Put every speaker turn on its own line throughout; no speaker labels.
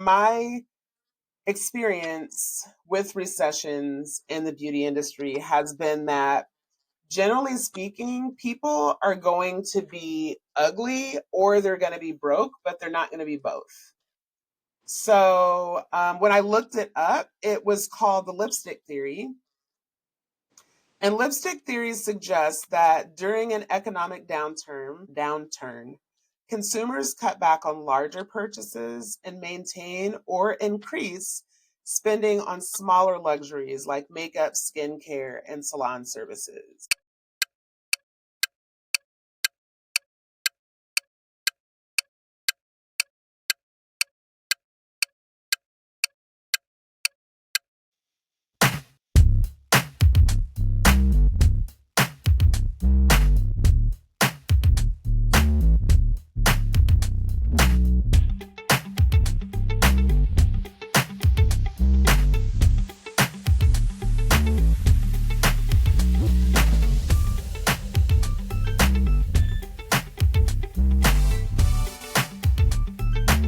My experience with recessions in the beauty industry has been that, generally speaking, people are going to be ugly or they're going to be broke, but they're not going to be both. So when I looked it up, it was called the lipstick theory. And lipstick theory suggests that during an economic downturn, consumers cut back on larger purchases and maintain or increase spending on smaller luxuries like makeup, skincare, and salon services.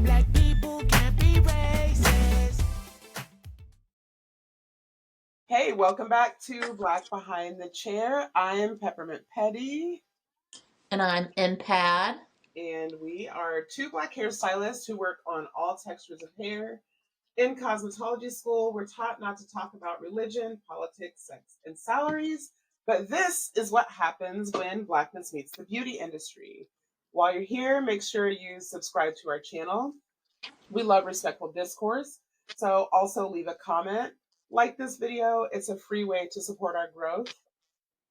Black people can't be racist.
Hey, welcome back to Black Behind the Chair. I'm Peppermint Petty,
And I'm M-Pad.
and we are two Black hairstylists who work on all textures of hair. In cosmetology school, we're taught not to talk about religion, politics, sex, and salaries, but this is what happens when Blackness meets the beauty industry. While you're here, make sure you subscribe to our channel. We love respectful discourse, so also leave a comment. Like this video, it's a free way to support our growth.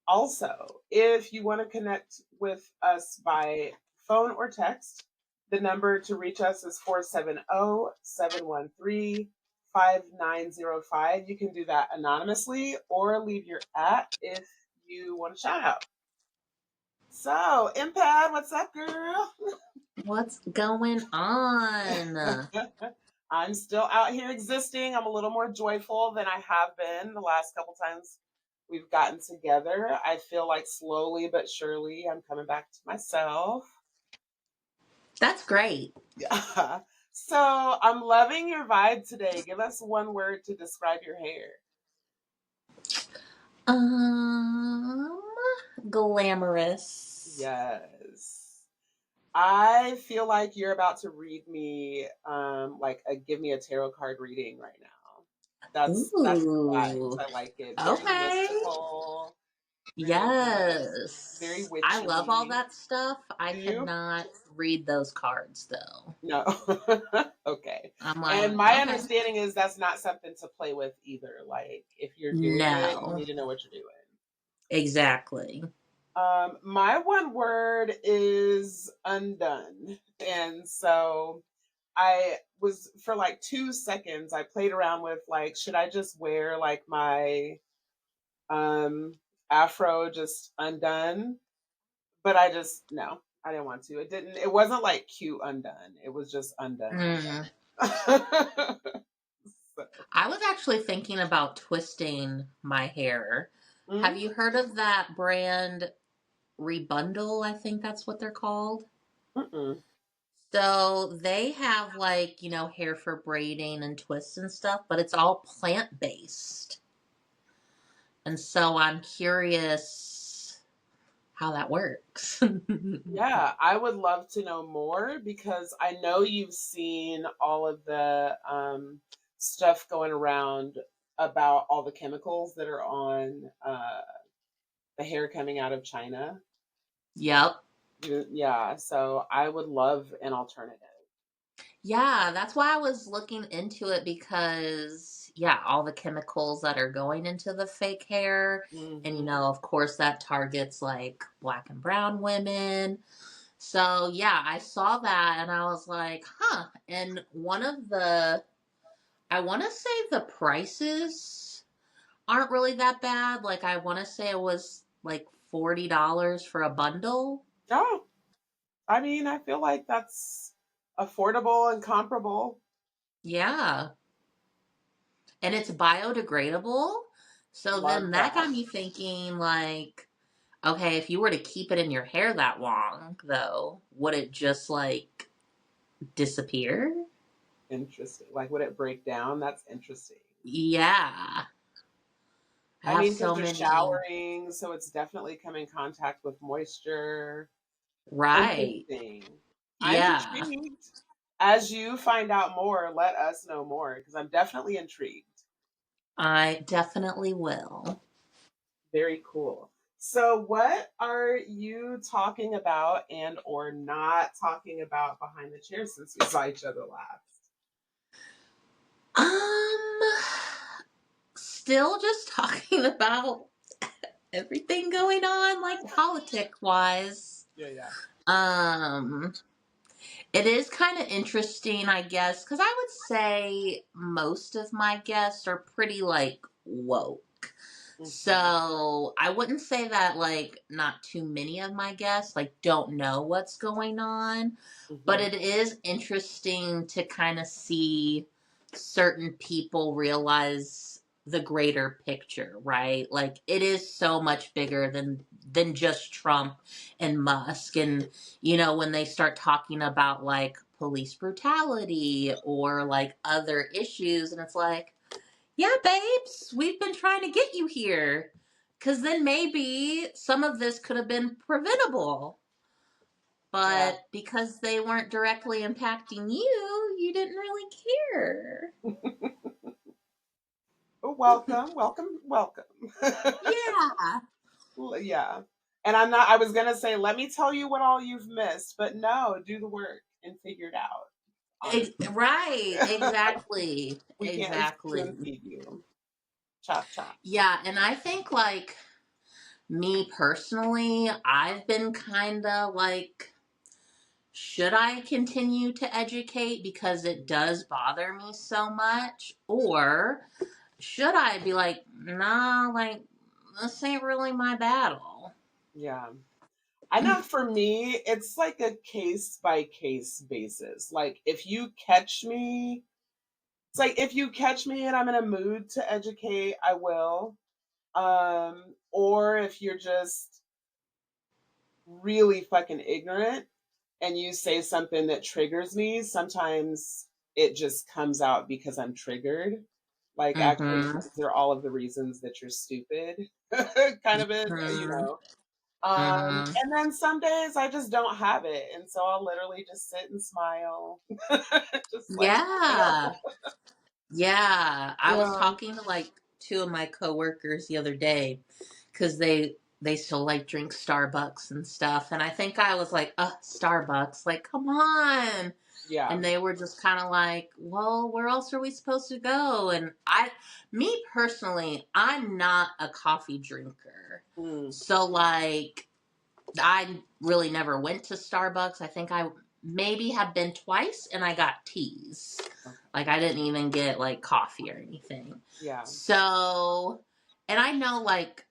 Also, if you want to connect with us by phone or text, the number to reach us is 470-713-5905. You can do that anonymously or leave your @ if you want a shout out. So, M-Pad, what's up, girl?
What's going on?
I'm still out here existing. I'm a little more joyful than I have been the last couple times we've gotten together. I feel like slowly but surely I'm coming back to myself.
That's great.
Yeah. So I'm loving your vibe today. Give us one word to describe your hair.
Um, Glamorous.
Yes. I feel like you're about to read me like a give me a tarot card reading right now. That's the vibes.
Ooh.
I like it. Very
Okay.
mystical, very
Yes. I love all
witchy.
that stuff. I
Do you?
cannot read those cards though.
No. Okay.
I'm
And
like,
my
okay.
understanding is that's not something to play with either. Like if you're doing it, you
No.
need to know what you're doing.
Exactly.
My one word is undone. And so I was, for like 2 seconds, I played around with like, should I just wear like my um afro just undone? But no, I didn't want to. It wasn't like cute undone. It was just undone.
Mm.
So,
I was actually thinking about twisting my hair. Have
mm,
you heard of that brand Rebundle? I think that's what they're called.
mm-mm.
So they have like, hair for braiding and twists and stuff, but it's all plant based. And so I'm curious how that works.
Yeah, I would love to know more because I know you've seen all of the stuff going around about all the chemicals that are on the hair coming out of China.
Yep.
Yeah, so I would love an alternative.
Yeah, that's why I was looking into it because, yeah, all the chemicals that are going into the fake hair. And,
Hmm.
of course, that targets like black and brown women. So, yeah, I saw that and I was like, huh. And I want to say the prices aren't really that bad. Like, I want to say it was like $40 for a bundle.
Oh, I mean, I feel like that's affordable and comparable.
Yeah. And it's biodegradable. So then
Love
that got
that.
me thinking, like, okay, if you were to keep it in your hair that long, though, would it just like disappear?
Interesting. Like, would it break down? That's interesting.
Yeah. I
I
have
mean, because
so
you're
many.
showering, so it's definitely come in contact with moisture.
Right.
Interesting. I'm
Yeah.
intrigued. As you find out more, let us know more because I'm definitely intrigued.
I definitely will.
Very cool. So, what are you talking about and or not talking about behind the chair since we saw each other last?
Um, Still just talking about everything going on, like politic wise.
Yeah, yeah.
Um, it is kind of interesting, I guess, because I would say most of my guests are pretty like woke.
Hmm.
So I wouldn't say that like not too many of my guests like don't know what's going on, but
Hmm.
it is interesting to kind of see certain people realize the greater picture, right? Like it is so much bigger than just Trump and Musk, and when they start talking about like police brutality or like other issues, and it's like, yeah, babes, we've been trying to get you here. Because then maybe some of this could have been preventable.
Yeah.
But because they weren't directly impacting you, you didn't really care.
Welcome, welcome, welcome.
Yeah.
Yeah. And I was going to say, let me tell you what all you've missed, but no, do the work and figure it out, honestly.
Right. Exactly.
We can't spoon
Exactly.
feed you. Chop, chop.
Yeah. And I think, like, me personally, I've been kind of like, should I continue to educate because it does bother me so much? Or should I be like, nah, like, this ain't really my battle?
Yeah. I know for me, it's like a case by case basis. Like if you catch me and I'm in a mood to educate, I will. Or if you're just really fucking ignorant and you say something that triggers me, sometimes it just comes out because I'm triggered. Like, actually,
Mm-hmm.
these are all of the reasons that you're stupid, kind of it, you
Mm-hmm.
know.
Mm-hmm.
And then some days I just don't have it. And so I'll literally just sit and smile, just like,
Yeah. Yeah. I was
yeah,
talking to like two of my coworkers the other day because they still like drink Starbucks and stuff. And I think I was like, Starbucks, like, come on.
yeah,
And they were just kind of like, well, where else are we supposed to go? And me personally, I'm not a coffee drinker.
mm,
So, like, I really never went to Starbucks. I think I maybe have been twice and I got teas.
okay,
Like, I didn't even get like coffee or anything.
yeah,
So, and I know like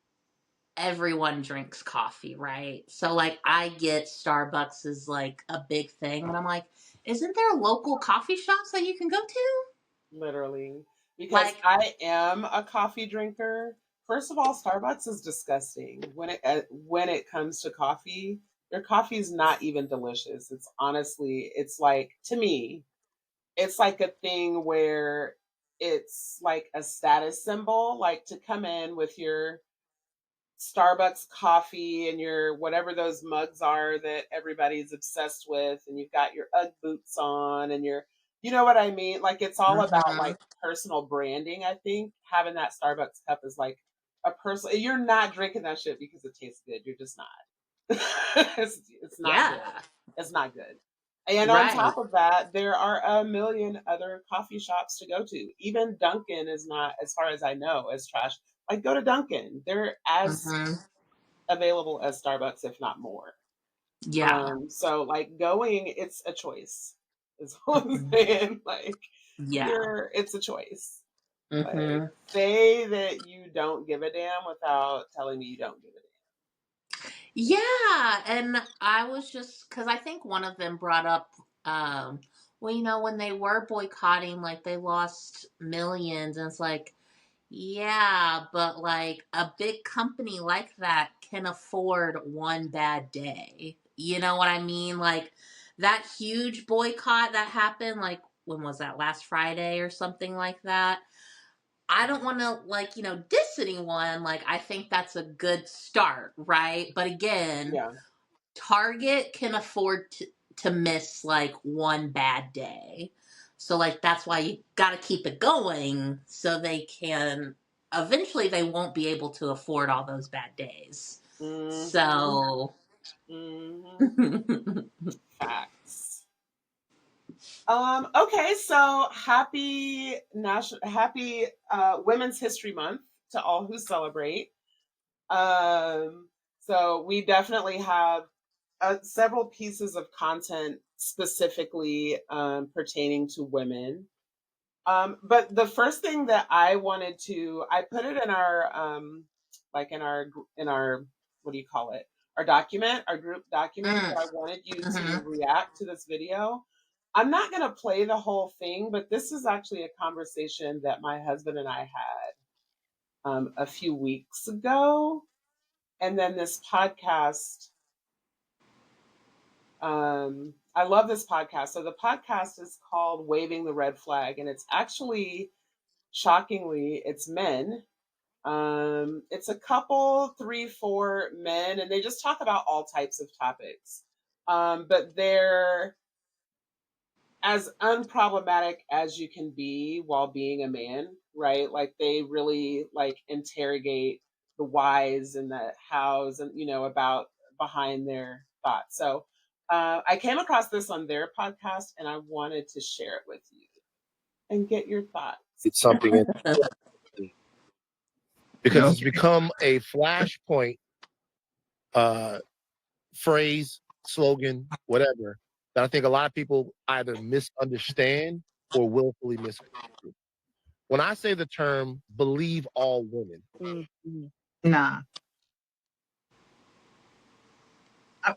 everyone drinks coffee, right? So like I get Starbucks is like a big thing, and I'm like, isn't there local coffee shops that you can go to?
literally. Because
Like,
I am a coffee drinker. First of all, Starbucks is disgusting when it comes to coffee. Their coffee is not even delicious. It's honestly, it's like to me, it's like a thing where it's like a status symbol, like to come in with your Starbucks coffee and your whatever those mugs are that everybody's obsessed with, and you've got your UGG boots on, and you know what I mean? Like it's all about
mm-hmm.
like personal branding. I think having that Starbucks cup is like a personal. You're not drinking that shit because it tastes good. You're just not. It's not good.
Yeah,
It's not good. And on
right.
top of that, there are a million other coffee shops to go to. Even Dunkin' is not, as far as I know, as trash. Like go to Dunkin'. They're as
Mm-hmm.
available as Starbucks, if not more.
Yeah.
So like going, it's a choice. Is all I'm
Mm-hmm.
saying. Like
Yeah.
it's a choice. Like
Mm-hmm.
say that you don't give a damn without telling me you don't give a
Yeah, and I was just because I think one of them brought up, well, when they were boycotting, like they lost millions, and it's like, yeah, but like a big company like that can afford one bad day. You know what I mean? Like that huge boycott that happened, like when was that, last Friday or something like that. I don't want to, like, diss anyone. Like, I think that's a good start, right? But again,
Yeah.
Target can afford to miss like one bad day. So, like, that's why you got to keep it going so they can, eventually, they won't be able to afford all those bad days.
Mm-hmm.
So,
Mm-hmm. Facts. Okay, so happy Women's History Month to all who celebrate. So we definitely have several pieces of content specifically pertaining to women. But the first thing that I wanted to, I put it in our, like in our, what do you call it? Our document, our group document.
mm,
So I wanted you to
mhm.
react to this video. I'm not going to play the whole thing, but this is actually a conversation that my husband and I had a few weeks ago. And then this podcast, I love this podcast. So the podcast is called Waving the Red Flag, and it's actually, shockingly, it's men. It's a couple, three, four men, and they just talk about all types of topics. But they're as unproblematic as you can be while being a man, right? Like they really like interrogate the whys and the hows and about behind their thoughts. So I came across this on their podcast and I wanted to share it with you and get your thoughts.
It's something because it's become a flashpoint phrase, slogan, whatever, that I think a lot of people either misunderstand or willfully misconstrue. When I say the term believe all women,
Nah. I'm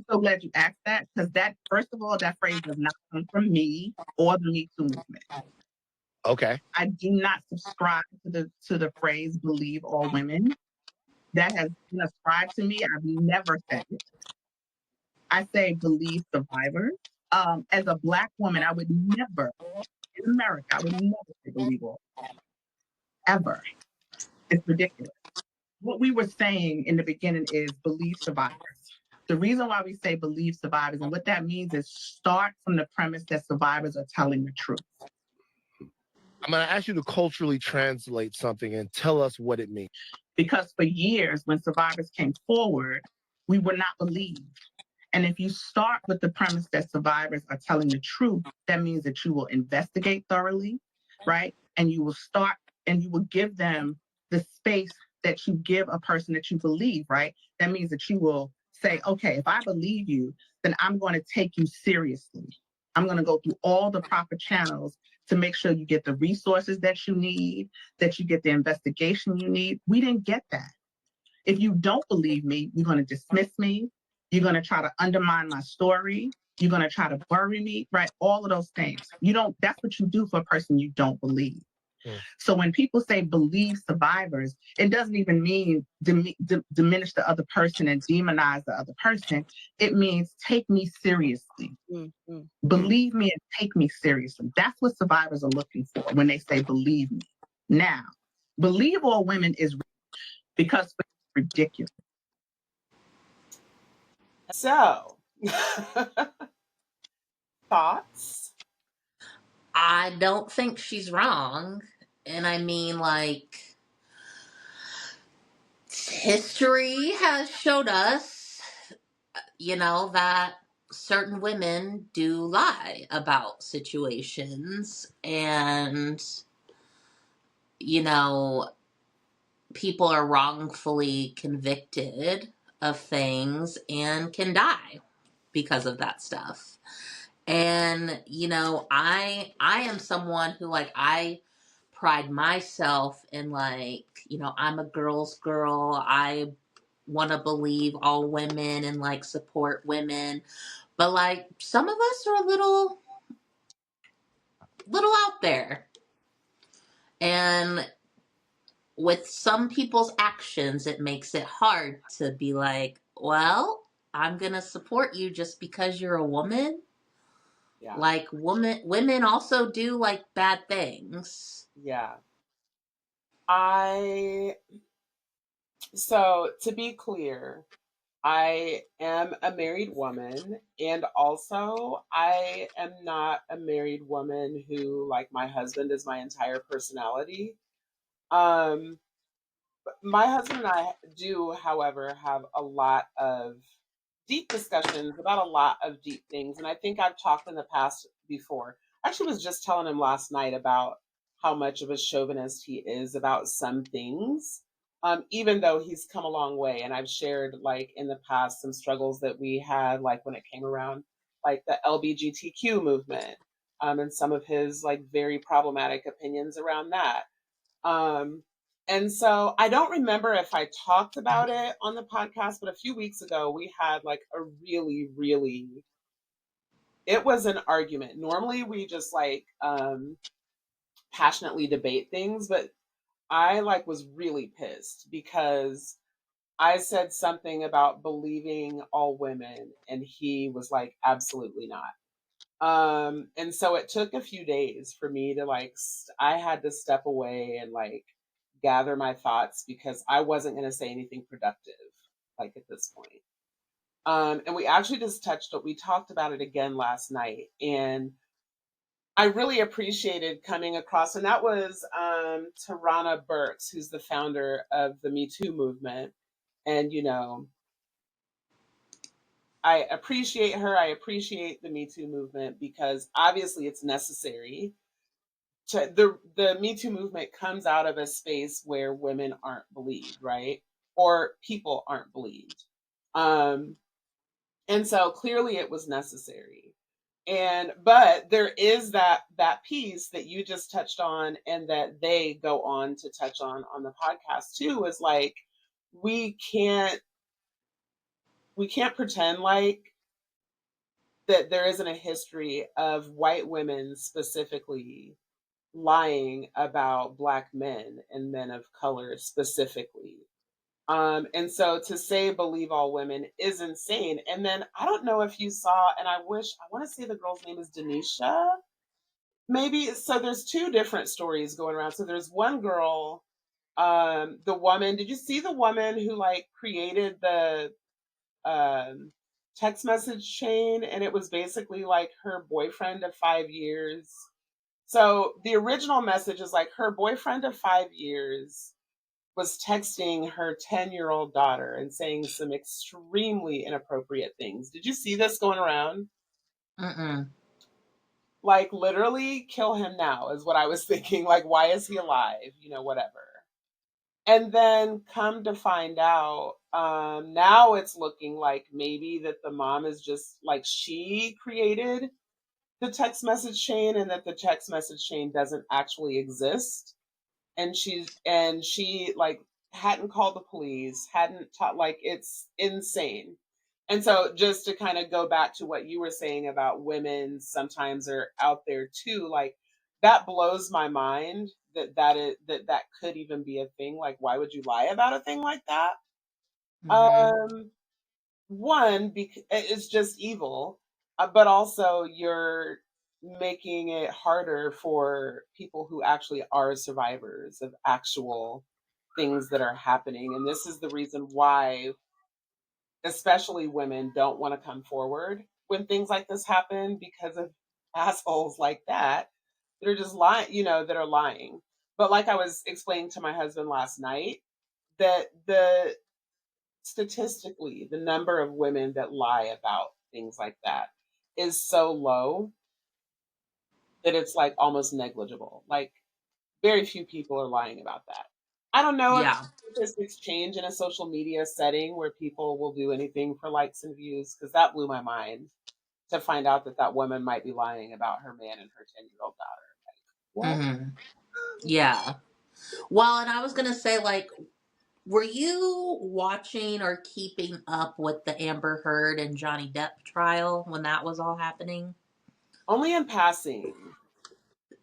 so glad you asked that, because that, first of all, that phrase does not come from me or the Me Too movement.
okay,
I do not subscribe to the phrase "believe all women." That has been ascribed to me. I've never said it. I say believe survivors. As a Black woman, I would never, in America, I would never say believe all, ever. It's ridiculous. What we were saying in the beginning is believe survivors. The reason why we say believe survivors, and what that means is start from the premise that survivors are telling the truth.
I'm going to ask you to culturally translate something and tell us what it means.
Because for years, when survivors came forward, we were not believed. And if you start with the premise that survivors are telling the truth, that means that you will investigate thoroughly, right? And you will start and you will give them the space that you give a person that you believe, right? That means that you will say, okay, if I believe you, then I'm going to take you seriously. I'm going to go through all the proper channels to make sure you get the resources that you need, that you get the investigation you need. We didn't get that. If you don't believe me, you're going to dismiss me. You're going to try to undermine my story. You're going to try to bury me, right? All of those things. That's what you do for a person you don't believe. So when people say believe survivors, it doesn't even mean diminish the other person and demonize the other person. It means take me seriously. Believe me and take me seriously. That's what survivors are looking for when they say believe me. Now, believe all women is because it's ridiculous.
So, thoughts?
I don't think she's wrong. And I mean, like, history has showed us, that certain women do lie about situations. And, you know, people are wrongfully convicted of things and can die because of that stuff. And I am someone who, like, I pride myself in, like, I'm a girl's girl. I want to believe all women and, like, support women, but, like, some of us are a little out there. And with some people's actions, it makes it hard to be like, well, I'm gonna support you just because you're a woman.
Yeah.
Like women also do like bad things.
Yeah. I So to be clear, I am a married woman, and also I am not a married woman who, like, my husband is my entire personality. Um my husband and I do, however, have a lot of deep discussions about a lot of deep things. And I think I've talked in the past before. I actually was just telling him last night about how much of a chauvinist he is about some things, even though he's come a long way. And I've shared, like, in the past, some struggles that we had, like, when it came around, like, the LBGTQ movement, and some of his, like, very problematic opinions around that. Um, and so I don't remember if I talked about it on the podcast, but a few weeks ago we had like a really, really, it was an argument. Normally we just like passionately debate things, but I like was really pissed because I said something about believing all women and he was like, absolutely not. And so it took a few days for me to like, I had to step away and like gather my thoughts because I wasn't going to say anything productive, like at this point. And we actually just touched it. We talked about it again last night, and I really appreciated coming across, and that was Tarana Burks, who's the founder of the Me Too movement. And, you know, I appreciate her. I appreciate the Me Too movement because obviously it's necessary the Me Too movement comes out of a space where women aren't believed, right? Or people aren't believed. Um, and so clearly it was necessary. And but there is that piece that you just touched on and that they go on to touch on the podcast too, is like we can't we can't pretend like that there isn't a history of white women specifically lying about black men and men of color specifically. And so to say believe all women is insane. And then I don't know if you saw, and I want to say the girl's name is Denisha, maybe. So there's two different stories going around. So there's one girl, the woman, did you see the woman who like created the um, text message chain? And it was basically like her boyfriend of 5 years. So the original message is like her boyfriend of 5 years was texting her 10-year-old daughter and saying some extremely inappropriate things. Did you see this going around?
Mm-mm.
Like, literally, kill him now is what I was thinking. Like, why is he alive? You know, whatever. And then come to find out, now it's looking like maybe that the mom is just like she created the text message chain and that the text message chain doesn't actually exist, and she like hadn't called the police, hadn't taught, like, it's insane. And so just to kind of go back to what you were saying about women sometimes are out there too, like that blows my mind that could even be a thing. Like, why would you lie about a thing like that?
Mm-hmm.
um One, because it's just evil, but also you're making it harder for people who actually are survivors of actual things that are happening. And this is the reason why, especially women, don't want to come forward when things like this happen because of assholes like that are just lying, that are lying. But like I was explaining to my husband last night, that the statistically, the number of women that lie about things like that is so low that it's like almost negligible. Like, very few people are lying about that. I don't know if
Yeah.
statistics change in a social media setting where people will do anything for likes and views, because that blew my mind to find out that that woman might be lying about her man and her 10-year-old daughter. What?
Mm-hmm. Yeah. Well, and I was gonna say, like, were you watching or keeping up with the Amber Heard and Johnny Depp trial when that was all happening?
Only in passing.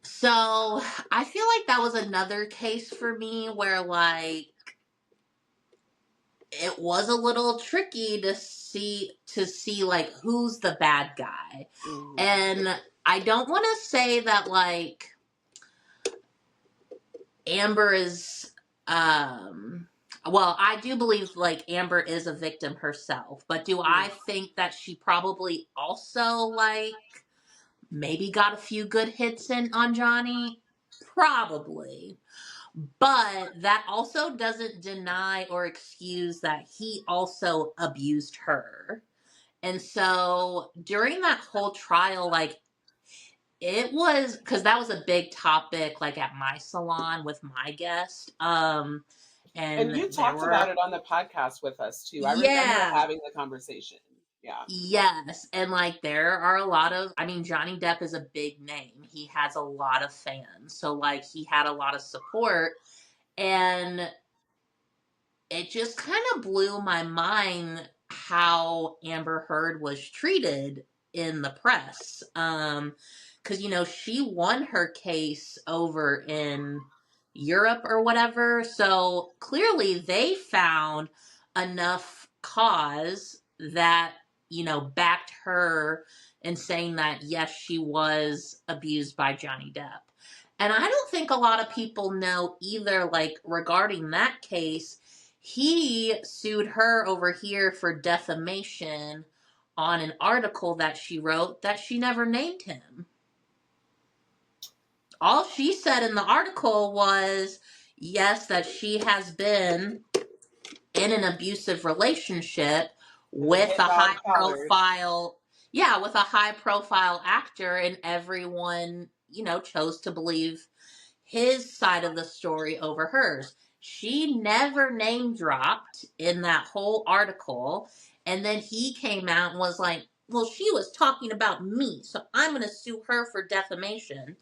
So I feel like that was another case for me where, like, it was a little tricky to see like who's the bad guy.
Mhm.
And I don't want to say that like Amber is well, I do believe like Amber is a victim herself, but do I think that she probably also like maybe got a few good hits in on Johnny? Probably. But that also doesn't deny or excuse that he also abused her. And so during that whole trial, like it was because that was a big topic, like at my salon with my guest.
And
And
you
there
talked about
were,
it on the podcast with us too. I remember
yeah,
having the conversation. Yeah.
yes. And like there are a lot of, I mean, Johnny Depp is a big name. He has a lot of fans. So like he had a lot of support. And it just kind of blew my mind how Amber Heard was treated in the press. Because, you know, she won her case over in Europe or whatever. So clearly they found enough cause that, you know, backed her in saying that, yes, she was abused by Johnny Depp. And I don't think a lot of people know either, like, regarding that case, he sued her over here for defamation on an article that she wrote that she never named him. All she said in the article was, yes, that she has been in an abusive relationship
And the
with
hit
a
dog
high
collared.
profile, yeah, with a high profile actor, and everyone, you know, chose to believe his side of the story over hers. She never name dropped in that whole article. And then he came out and was like, well, she was talking about me, so I'm going to sue her for defamation.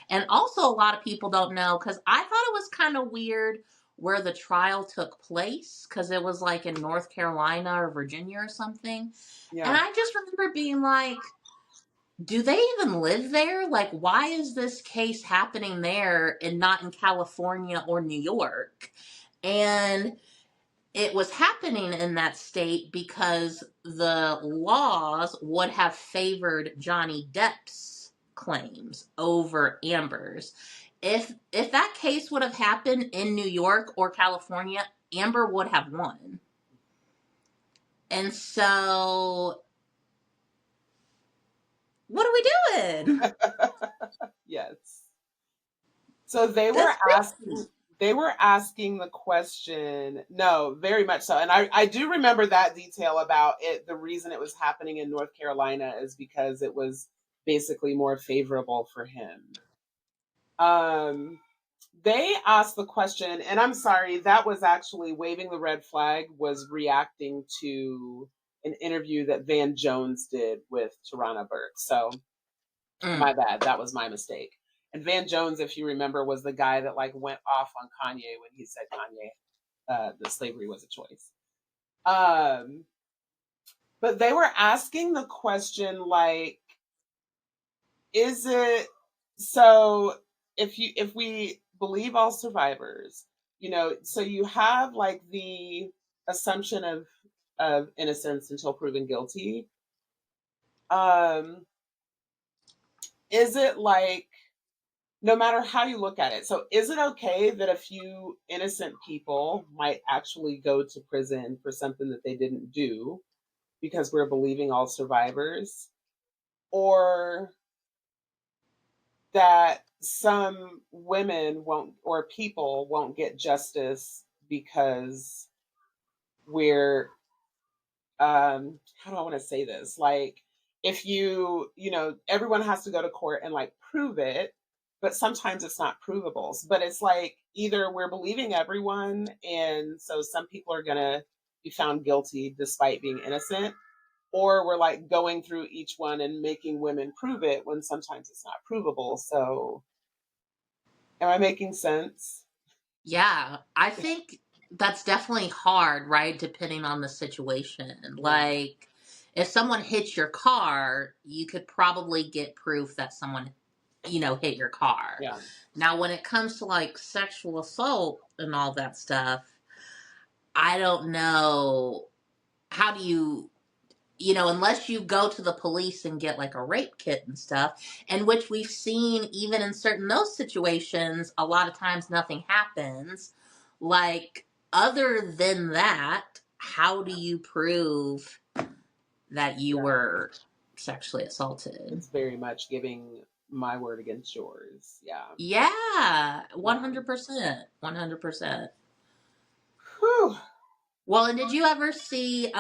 And also, a lot of people don't know because I thought it was kind of weird where the trial took place because it was like in North Carolina or Virginia or something. And
Yeah.
I just remember being like, do they even live there? Like, why is this case happening there and not in California or New York? And it was happening in that state because the laws would have favored Johnny Depp's claims over Amber's. If that case would have happened in New York or California, Amber would have won. And so what are we doing?
Yes. So
That's crazy.
they were asking the question, no, very much so. And I do remember that detail about it. The reason it was happening in North Carolina is because it was basically more favorable for him. Um, they asked the question, and I'm sorry, that was actually waving the red flag was reacting to an interview that Van Jones did with Tarana Burke. So
Mm.
my bad. That was my mistake. And Van Jones, if you remember, was the guy that like went off on Kanye when he said that slavery was a choice. Um, but they were asking the question like, is it so? If we believe all survivors, you know, so you have like the assumption of innocence until proven guilty. Um, is it like no matter how you look at it. So, is it okay that a few innocent people might actually go to prison for something that they didn't do because we're believing all survivors? Or that some women won't or people won't get justice because we're how do I want to say this? Like if you know, everyone has to go to court and like prove it, but sometimes it's not provable. But it's like either we're believing everyone and so some people are gonna be found guilty despite being innocent, or we're like going through each one and making women prove it when sometimes it's not provable. So am I making sense?
Yeah, I think that's definitely hard, right? Depending on the situation.
Yeah.
Like, if someone hits your car, you could probably get proof that someone, you know, hit your car.
Yeah.
Now, when it comes to like sexual assault and all that stuff, I don't know, how do you, unless you go to the police and get like a rape kit and stuff, and which we've seen even in certain those situations, a lot of times nothing happens. Like, other than that, how do you prove that you
Yeah.
were sexually assaulted?
It's very much giving my word against yours. Yeah.
Yeah,
Yeah.
100%. 100%.
Whew.
Well, and did you ever see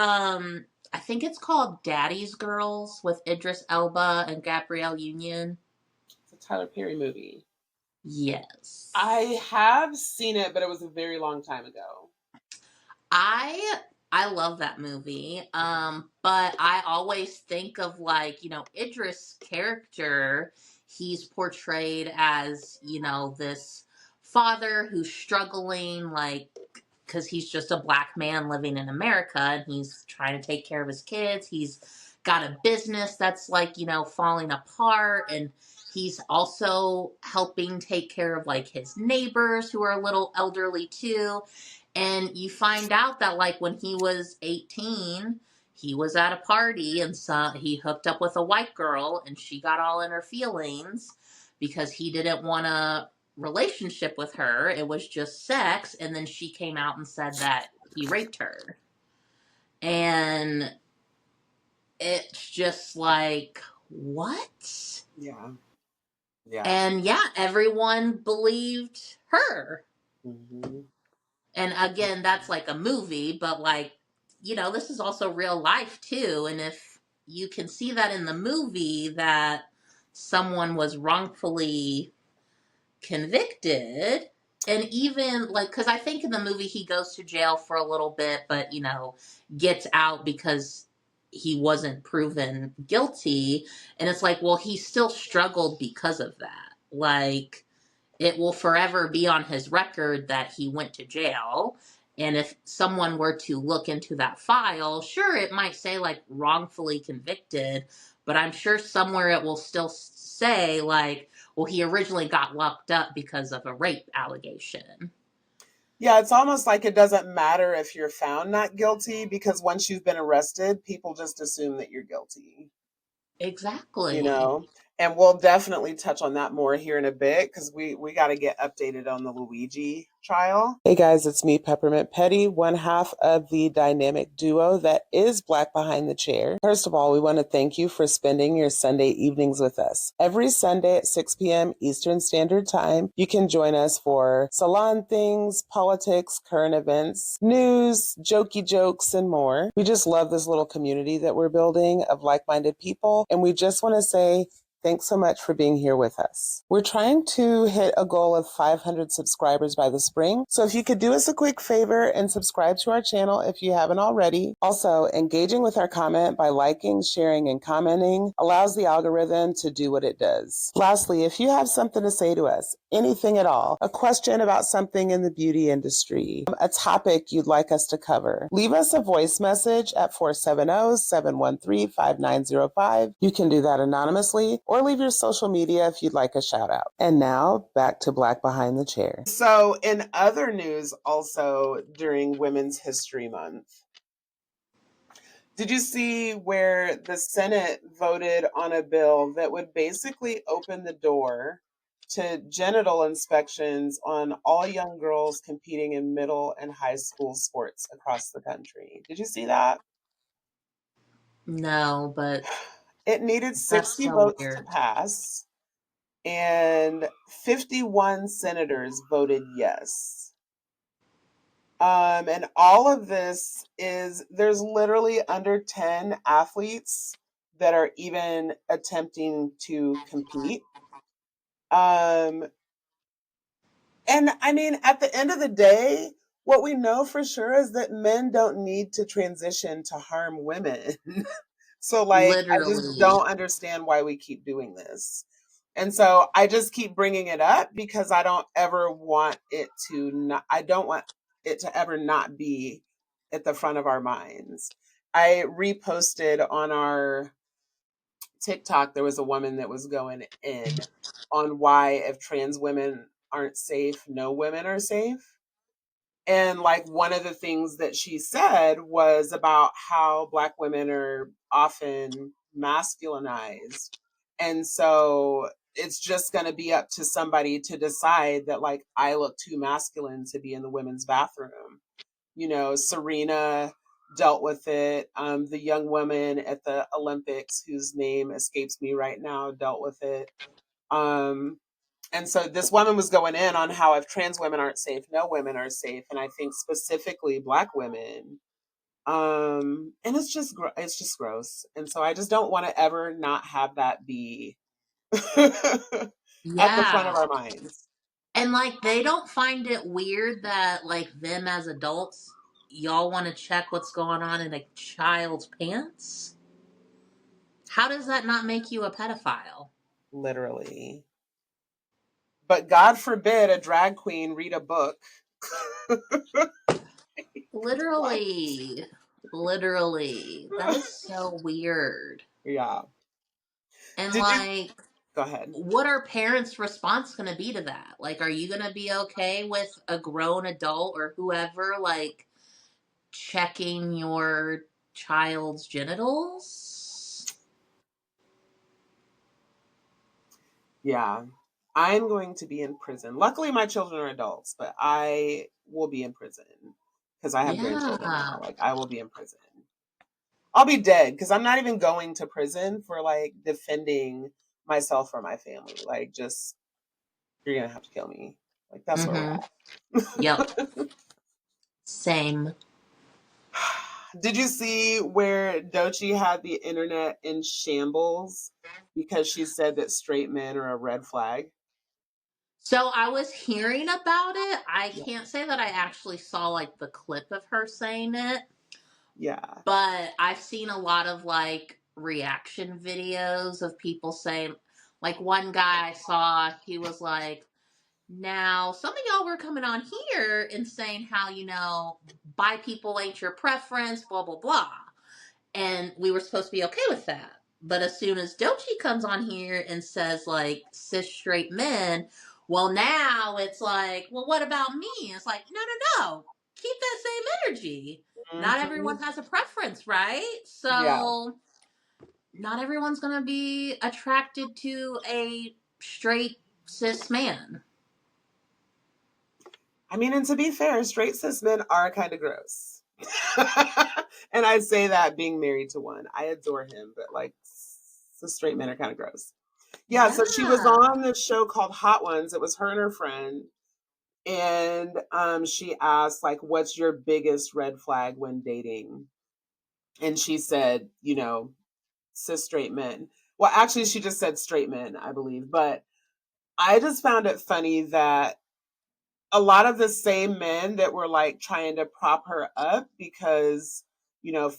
I think it's called Daddy's Girls with Idris Elba and Gabrielle Union?
It's a Tyler Perry movie. I
Yes.
have seen it, but it was a very long time ago.
I I love that movie. But I always think of, like, Idris' character, he's portrayed as, this father who's struggling, like, because he's just a black man living in America and he's trying to take care of his kids. He's got a business that's, like, falling apart, and he's also helping take care of, like, his neighbors who are a little elderly too. And you find out that, like, when he was 18, he was at a party and he hooked up with a white girl and she got all in her feelings because he didn't want a relationship with her. It was just sex. And then she came out and said that he raped her. And it's just like, what?
Yeah. Yeah.
And yeah, everyone believed her.
Hmm.
And again, that's like a movie, but, like, this is also real life too. And if you can see that in the movie that someone was wrongfully convicted, and even, like, because I think in the movie he goes to jail for a little bit, but, gets out because he wasn't proven guilty. And it's like, well, he still struggled because of that. Like, it will forever be on his record that he went to jail. And if someone were to look into that file, sure, it might say, like, wrongfully convicted, but I'm sure somewhere it will still say, like, well, he originally got locked up because of a rape allegation.
Yeah, it's almost like it doesn't matter if you're found not guilty because once you've been arrested, people just assume that you're guilty. you
Exactly.
know and we'll definitely touch on that more here in a bit because we got to get updated on the Luigi trial. Hey guys, it's me, Peppermint Petty, one half of the dynamic duo that is Black Behind the Chair. First of all, we want to thank you for spending your Sunday evenings with us. Every Sunday at 6 p.m. Eastern Standard Time, you can join us for salon things, politics, current events, news, jokey jokes, and more. We just love this little community that we're building of like-minded people, and we just want to say thanks so much for being here with us. We're trying to hit a goal of 500 subscribers by the spring, so if you could do us a quick favor and subscribe to our channel if you haven't already. Also, engaging with our comment by liking, sharing, and commenting allows the algorithm to do what it does. Lastly, if you have something to say to us, anything at all, a question about something in the beauty industry, a topic you'd like us to cover, leave us a voice message at 470-713-5905. You can do that anonymously or leave your social media if you'd like a shout out. And now back to Black Behind the Chair. So, in other news, also during Women's History Month, did you see where the Senate voted on a bill that would basically open the door to genital inspections on all young girls competing in middle and high school sports across the country? Did you see that?
No, but
It needed
that's
60
so
votes to
weird.
pass, and 51 senators voted yes. And all of this is there's literally under 10 athletes that are even attempting to compete. Um, and I mean, at the end of the day, what we know for sure is that men don't need to transition to harm women. So, like, I just
Literally.
don't understand why we keep doing this. And so I just keep bringing it up because I don't ever want it to not, I don't want it to ever not be at the front of our minds. I reposted on our TikTok, there was a woman that was going in on why if trans women aren't safe, no women are safe. And like one of the things that she said was about how Black women are often masculinized. And so it's just going to be up to somebody to decide that, like, I look too masculine to be in the women's bathroom. You know, Serena dealt with it. The young woman at the Olympics, whose name escapes me right now, dealt with it. Um, and so this woman was going in on how if trans women aren't safe, no women are safe, and I think specifically Black women. And it's just gross, and so I just don't want to ever not have that be at the front of
Yeah.
our minds.
And like they don't find it weird that like them as adults, y'all want to check what's going on in a child's pants? How does that not make you a pedophile?
Literally. But God forbid a drag queen read a book. What?
Literally. Literally. That is so weird.
Yeah.
And
Did you
like,
go ahead?
what are parents' response going to be to that? Like, are you going to be okay with a grown adult or whoever, like, checking your child's genitals?
Yeah. I'm going to be in prison. Luckily, my children are adults, but I will be in prison because I have grandchildren
Yeah.
now. Like, I will be in prison. I'll be dead because I'm not even going to prison for like defending myself or my family. Like, just, you're going to have to kill me. Like, that's where we're
Mm-hmm.
at.
Yep. Same.
Did you see where Doechii had the internet in shambles because she said that straight men are a red flag?
So I was hearing about it. I
Yeah.
can't say that I actually saw like the clip of her saying it,
Yeah.
but I've seen a lot of like reaction videos of people saying, like one guy I saw, he was like, now some of y'all were coming on here and saying how, bi people ain't your preference, blah, blah, blah. And we were supposed to be okay with that. But as soon as Doechii comes on here and says like cis straight men, well now it's like, well, what about me? It's like, no, no, no. Keep that same energy. Not
Hmm.
everyone has a preference, right?
Yeah.
So not everyone's gonna be attracted to a straight cis man.
I mean, and to be fair, straight cis men are kind of gross. And I say that being married to one. I adore him, but like, the straight men are kind of gross. Yeah, so she was
Yeah.
on this show called Hot Ones. It was her and her friend. And she asked, like, what's your biggest red flag when dating? And she said, cis straight men. Well, actually, she just said straight men, I believe. But I just found it funny that a lot of the same men that were like trying to prop her up because,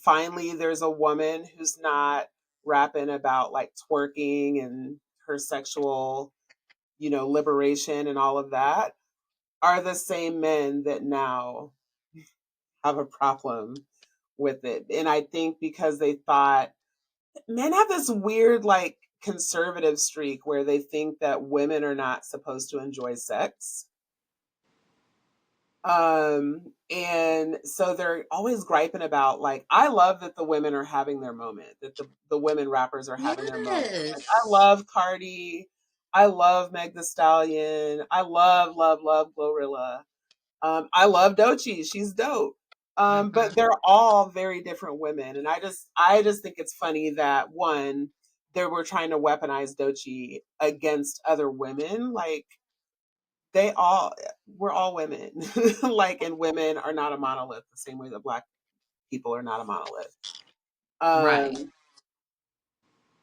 finally there's a woman who's not rapping about like twerking and her sexual, liberation and all of that, are the same men that now have a problem with it. And I think because they thought men have this weird, like, conservative streak where they think that women are not supposed to enjoy sex. And so they're always griping about, like, I love that the women are having their moment, that the women rappers are having their moment. Like, I
Yes.
love Cardi, I love Meg the Stallion, I love, love, love Glorilla. I love Doechii, she's dope. But
Mm-hmm.
they're all very different women, and I just think it's funny that one, they were trying to weaponize Doechii against other women. Like, they all we're all women. Like, and women are not a monolith the same way that Black people are not a monolith.
Right.
Um,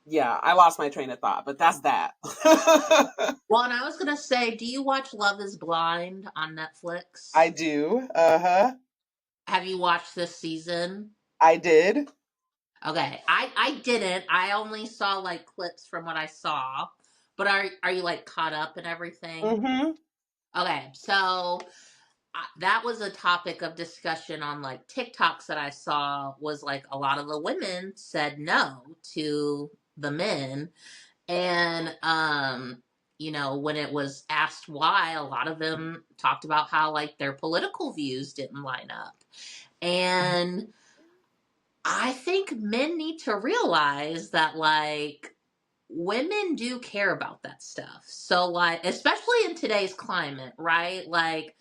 yeah, I lost my train of thought, but that's that.
Well, and I was gonna say, do you watch Love Is Blind on
I
Netflix?
do. Uh-huh.
Have you watched this season?
I did.
Okay, I didn't. I only saw like clips from what I saw. But are you like caught up and everything?
Mm-hmm.
Okay, so that was a topic of discussion on like TikToks that I saw, was like a lot of the women said no to the men. And when it was asked why, a lot of them talked about how like their political views didn't line up. And I think men need to realize that like women do care about that stuff. So like, especially in today's climate, right? Like,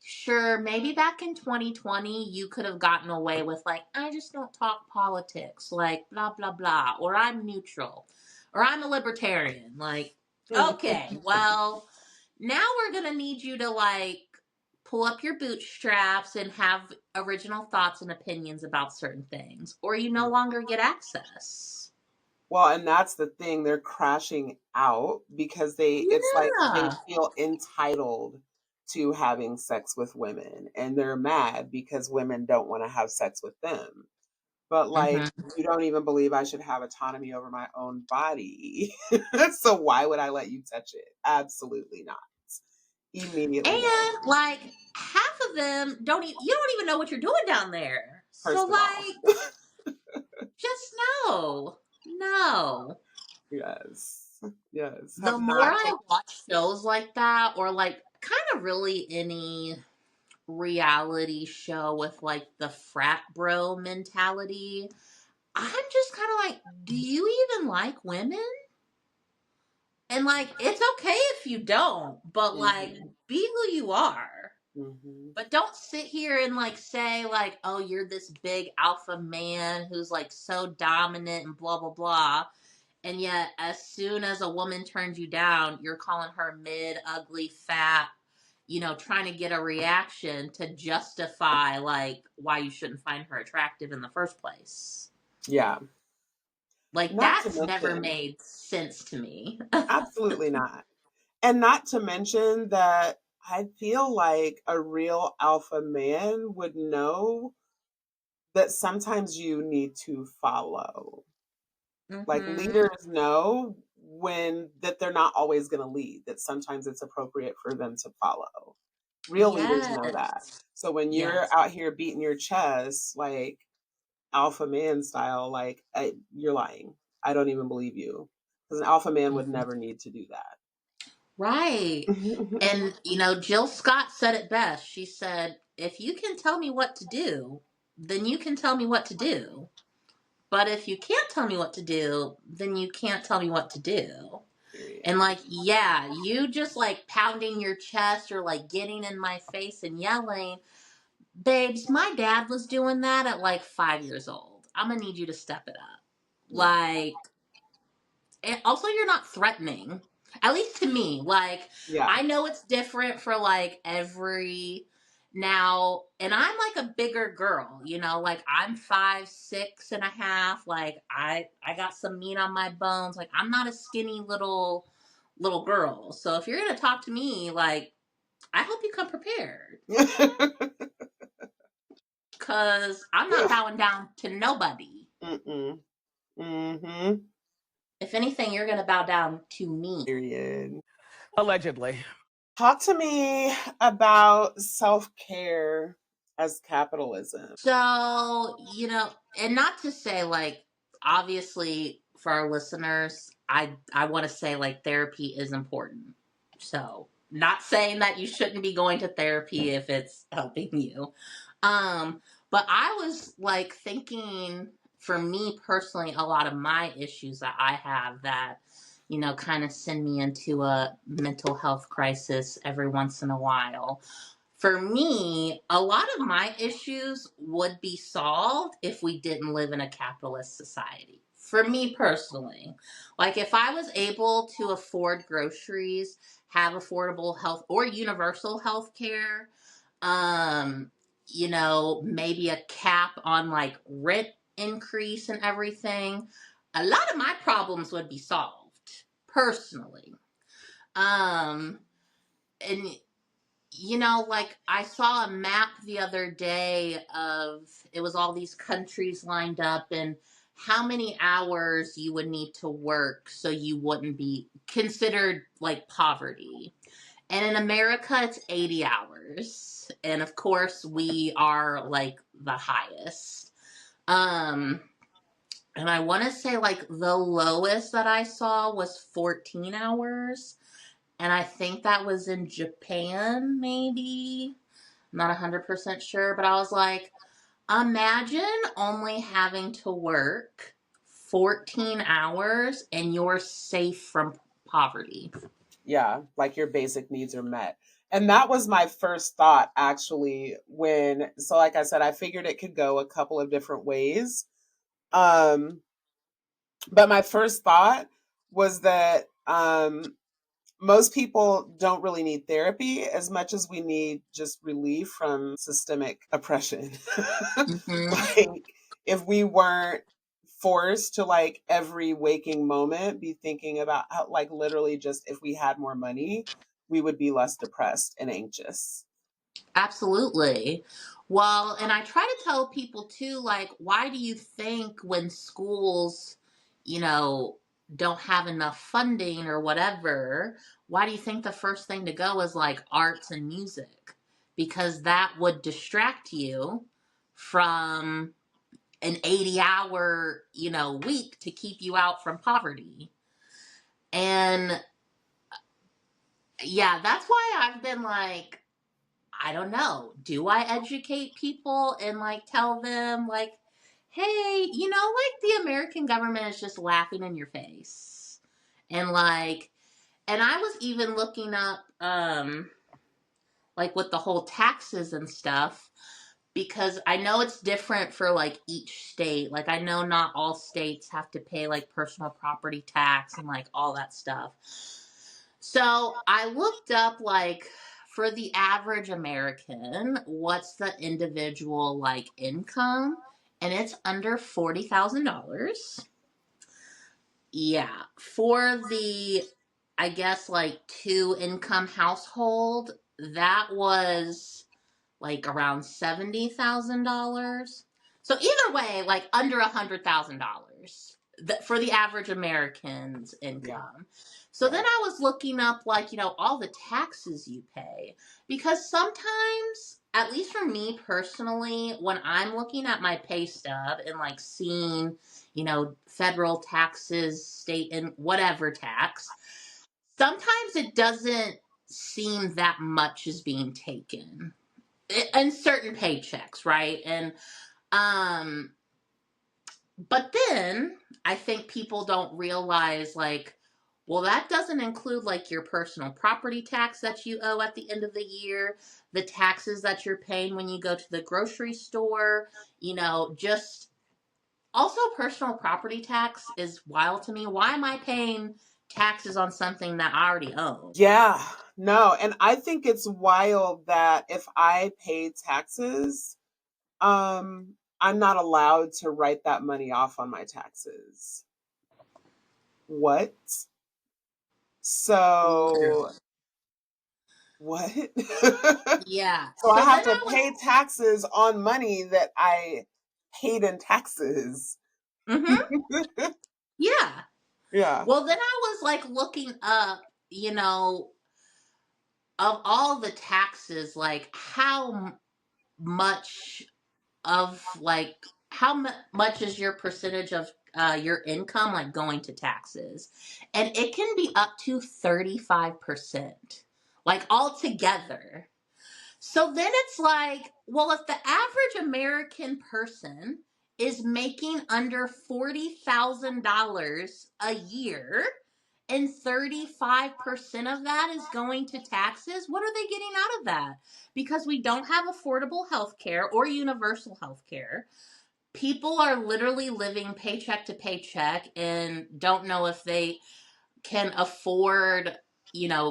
sure, maybe back in 2020 you could have gotten away with like, I just don't talk politics, like blah blah blah, or I'm neutral, or I'm a libertarian. Like, okay, well, now we're gonna need you to like pull up your bootstraps and have original thoughts and opinions about certain things, or you no longer get access.
Well, and that's the thing. They're crashing out because it's like they
Yeah.
feel entitled to having sex with women and they're mad because women don't want to have sex with them. But like,
Hmm.
you don't even believe I should have autonomy over my own body. So why would I let you touch it? Absolutely not. Immediately no.
And like half of them you don't even know what you're doing down there. So
First of all.
like just no. No.
Yes. Yes.
The
Have
more
not
I
taken.
watch shows like that, or like kind of really any reality show with like the frat bro mentality, I'm just kind of like, do you even like women? And like, it's okay if you don't, but like,
Mhm.
be who you are.
Mhm.
But don't sit here and like say like, oh, you're this big alpha man who's like so dominant and blah blah blah. And yet, as soon as a woman turns you down, you're calling her mid, ugly, fat, trying to get a reaction to justify like why you shouldn't find her attractive in the first place.
Yeah.
Like
Not to
that's never
mention,
made sense to me.
absolutely not. And not to mention that I feel like a real alpha man would know that sometimes you need to follow. Like
Hmm.
leaders know when that they're not always going to lead, that sometimes it's appropriate for them to follow. Real leaders know that.
Yes.
So when you're
Yes.
out here beating your chest, like alpha man style, like you're lying. I don't even believe you. Because an alpha man would
Mhm.
never need to do
Right.
that.
And, Jill Scott said it best. She said, if you can tell me what to do, then you can tell me what to do. But if you can't tell me what to do, then you can't tell me what to do. And,
Period.
like, yeah, you just, like, pounding your chest or, like, getting in my face and yelling, babes, my dad was doing that at, like, 5 years old. I'm going to need you to step it up.
Yeah.
Like, and also you're not threatening, at least to me. Like,
Yeah.
I know it's different for like every now, and I'm like a bigger girl, like I'm 5'6.5". Like I got some meat on my bones. Like I'm not a skinny little girl. So if you're gonna talk to me, like I hope you come prepared, because I'm not bowing down to nobody.
Mm-mm. Mm-hmm.
If anything, you're gonna bow down to me.
Period.
Allegedly.
Talk to me about self-care as capitalism.
So, and not to say like obviously for our listeners, I want to say like therapy is important. So, not saying that you shouldn't be going to therapy if it's helping you. But I was like thinking, for me personally, a lot of my issues that I have that kind of send me into a mental health crisis every once in a while. For me, a lot of my issues would be solved if we didn't live in a capitalist society. For me personally, like if I was able to afford groceries, have affordable health or universal health care, um, maybe a cap on like rent increase and everything, a lot of my problems would be solved personally. Um, and like I saw a map the other day of it was all these countries lined up and how many hours you would need to work so you wouldn't be considered like poverty. And in America, it's 80 hours. And of course, we are like the highest. Um, and I want to say like the lowest that I saw was 14 hours. and I think that was in Japan, maybe. I'm not 100% sure, but I was like, imagine only having to work 14 hours and you're safe from poverty.
Yeah, like your basic needs are met. And that was my first thought actually when, so like I said, I figured it could go a couple of different ways. Um but my first thought was that most people don't really need therapy as much as we need just relief from systemic oppression.
Hmm.
Like if we weren't forced to like every waking moment be thinking about how like literally just if we had more money, we would be less depressed and anxious.
Absolutely. Well, and I try to tell people too, like, why do you think when schools, you know, don't have enough funding or whatever, why do you think the first thing to go is like arts and music? Because that would distract you from an 80-hour, week to keep you out from poverty. And yeah, that's why I've been like, I don't know. Do I educate people and like tell them like, hey, like the American government is just laughing in your face. And like, and I was even looking up like with the whole taxes and stuff, because I know it's different for like each state. Like I know not all states have to pay like personal property tax and like all that stuff. So I looked up like for the average American, what's the individual like income? And it's under $40,000. Yeah. For the, I guess, like two income household, that was like around $70,000. So either way, like under $100,000 for the average American's
Yeah.
income. So then I was looking up like, all the taxes you pay, because sometimes, at least for me personally, when I'm looking at my pay stub and like seeing, federal taxes, state and whatever tax, sometimes it doesn't seem that much is being taken and certain paychecks, right? And um but then I think people don't realize like, well, that doesn't include like your personal property tax that you owe at the end of the year, the taxes that you're paying when you go to the grocery store, just also personal property tax is wild to me. Why am I paying taxes on something that I already own?
Yeah. No, and I think it's wild that if I pay taxes, I'm not allowed to write that money off on my taxes. What? So what?
Yeah.
So I
So
have
then
to
I was
pay taxes on money that I paid in taxes.
mhm. Yeah.
Yeah.
Well, then I was like looking up, of all the taxes, like much of like much is your percentage of your income like going to taxes, and it can be up to 35%, like altogether. So then it's like, well, if the average American person is making under $40,000 a year and 35% of that is going to taxes, what are they getting out of that? Because we don't have affordable health care or universal health care. People are literally living paycheck to paycheck and don't know if they can afford,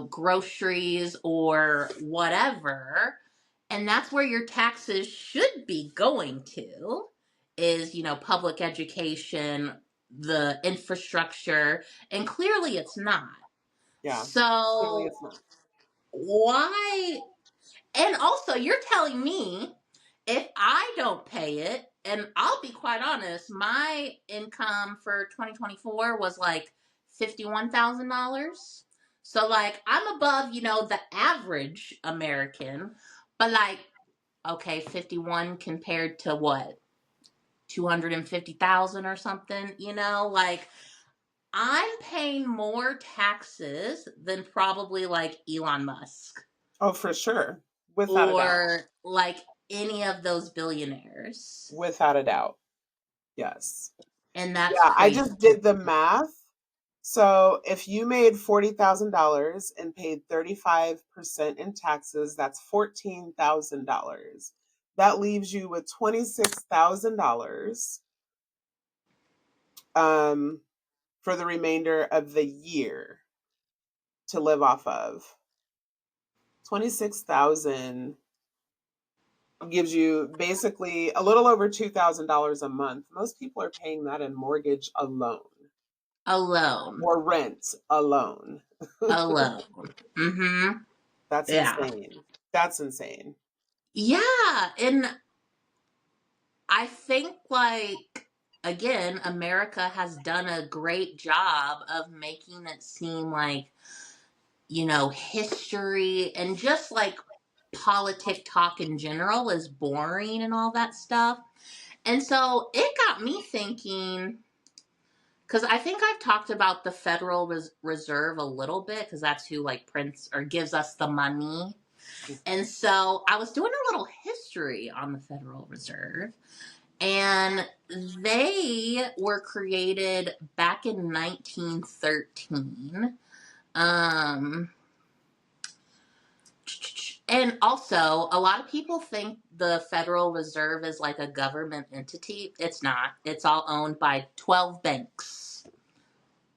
groceries or whatever. And that's where your taxes should be going to is, public education, the infrastructure, and clearly it's not.
Yeah. Clearly
So
it's not.
why, and also, you're telling me if I don't pay it, and I'll be quite honest, my income for 2024 was like $51,000. So, like, I'm above, the average American, but like, okay, 51 compared to what? 250,000 or something, like, I'm paying more taxes than probably like Elon Musk
Oh, for sure. Without a doubt.
or like any of those billionaires.
Without a doubt. Yes.
And that's
Yeah, I
crazy.
just did the math. So if you made $40,000 and paid 35% in taxes, that's $14,000. That leaves you with $26,000 for the remainder of the year to live off of. 26,000 gives you basically a little over $2,000 a month. Most people are paying that in mortgage alone
Alone.
or rent alone.
Alone. Mm-hmm.
That's
Yeah.
insane. That's insane.
Yeah. And I think like again, America has done a great job of making it seem like, history and just like politic talk in general is boring and all that stuff. And so it got me thinking, because I think I've talked about the Federal Reserve a little bit, because that's who like prints or gives us the money. And so I was doing a little history on the Federal Reserve, and they were created back in 1913. And also, a lot of people think the Federal Reserve is like a government entity. It's not. It's all owned by 12 banks.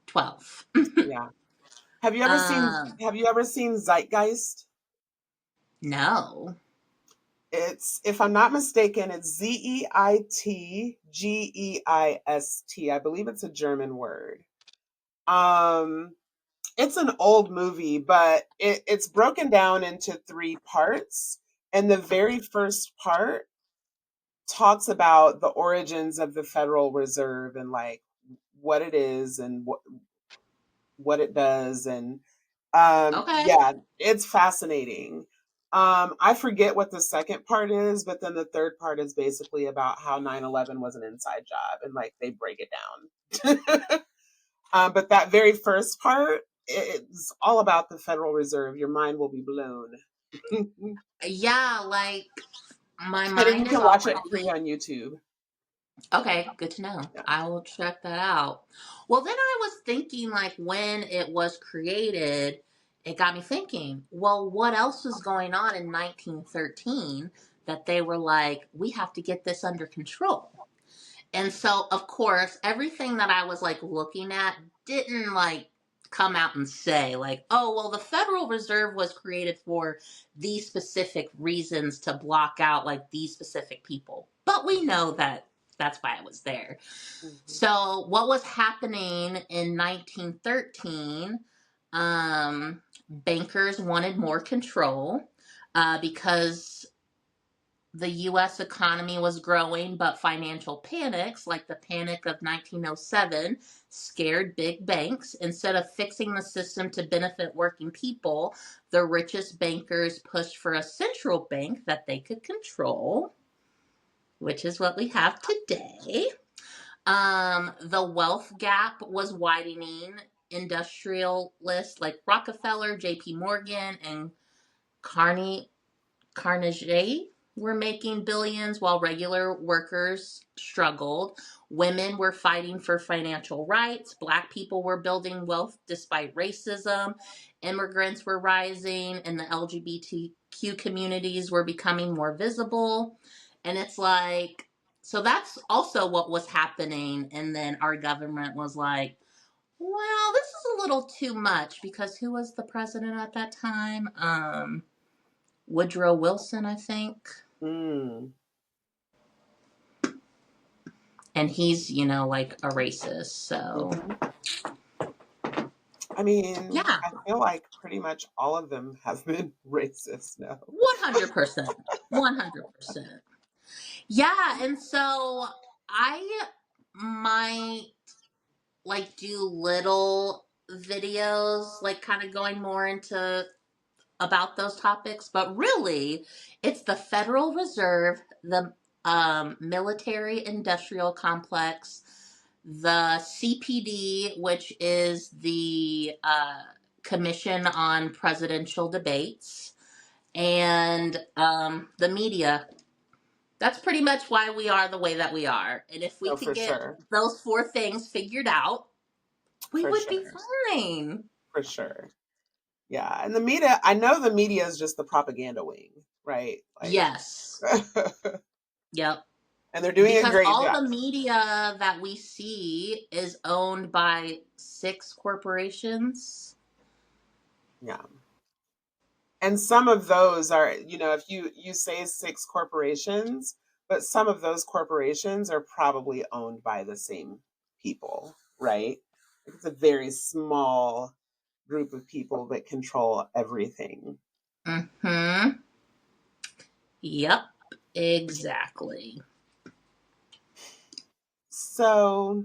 12.
Yeah. Have you ever seen
um,
have you ever seen Zeitgeist?
no.
It's, if I'm not mistaken, it's Zeitgeist. I believe it's a German word. Um it's an old movie, but it's broken down into three parts. And the very first part talks about the origins of the Federal Reserve and like what it is and what it does. And
Okay.
yeah, it's fascinating. I forget what the second part is, but then the third part is basically about how 9/11 was an inside job and like they break it down. But that very first part, it's all about the Federal Reserve. Your mind will be blown.
Yeah, like my
And you
mind is
can watch it
already.
free on YouTube.
Okay, good to know.
Yeah.
I will check that out. Well, then I was thinking, like, when it was created, it got me thinking, well, what else was going on in 1913 that they were like, we have to get this under control? And so, of course, everything that I was like looking at didn't like come out and say, like, oh, well, the Federal Reserve was created for these specific reasons to block out like these specific people. But we know that that's why it was there.
Mhm.
So, what was happening in 1913? Bankers wanted more control because the US economy was growing, but financial panics, like the panic of 1907, scared big banks. Instead of fixing the system to benefit working people, the richest bankers pushed for a central bank that they could control, which is what we have today. The wealth gap was widening. Industrialists like Rockefeller, JP Morgan, and Carney Carnegie were making billions while regular workers struggled. Women were fighting for financial rights. Black people were building wealth despite racism. Immigrants were rising, and the LGBTQ communities were becoming more visible. And it's like, so that's also what was happening. And then our government was like, well, this is a little too much because who was the president at that time? Woodrow Wilson, I think.
Mm.
And he's, like a racist. So,
Mhm. I mean,
yeah,
I feel like pretty much all of them have been racist now.
100%. 100%. Yeah. And so I might like do little videos, like kind of going more into about those topics, but really it's the Federal Reserve, the military industrial complex, the CPD, which is the Commission on Presidential Debates, and the media. That's pretty much why we are the way that we are. And if we
No,
could
for
get
sure.
those four things figured out, we
For
would be
sure.
fine.
For sure. Yeah. And the media, I know the media is just the propaganda wing, right? Like,
Yes. Yep.
and they're doing a
Because
great
all
job.
the media that we see is owned by six corporations.
Yeah. And some of those are, if you say six corporations, but some of those corporations are probably owned by the same people, right? It's a very small group of people that control everything.
Mm-hmm. Yep. Exactly.
So,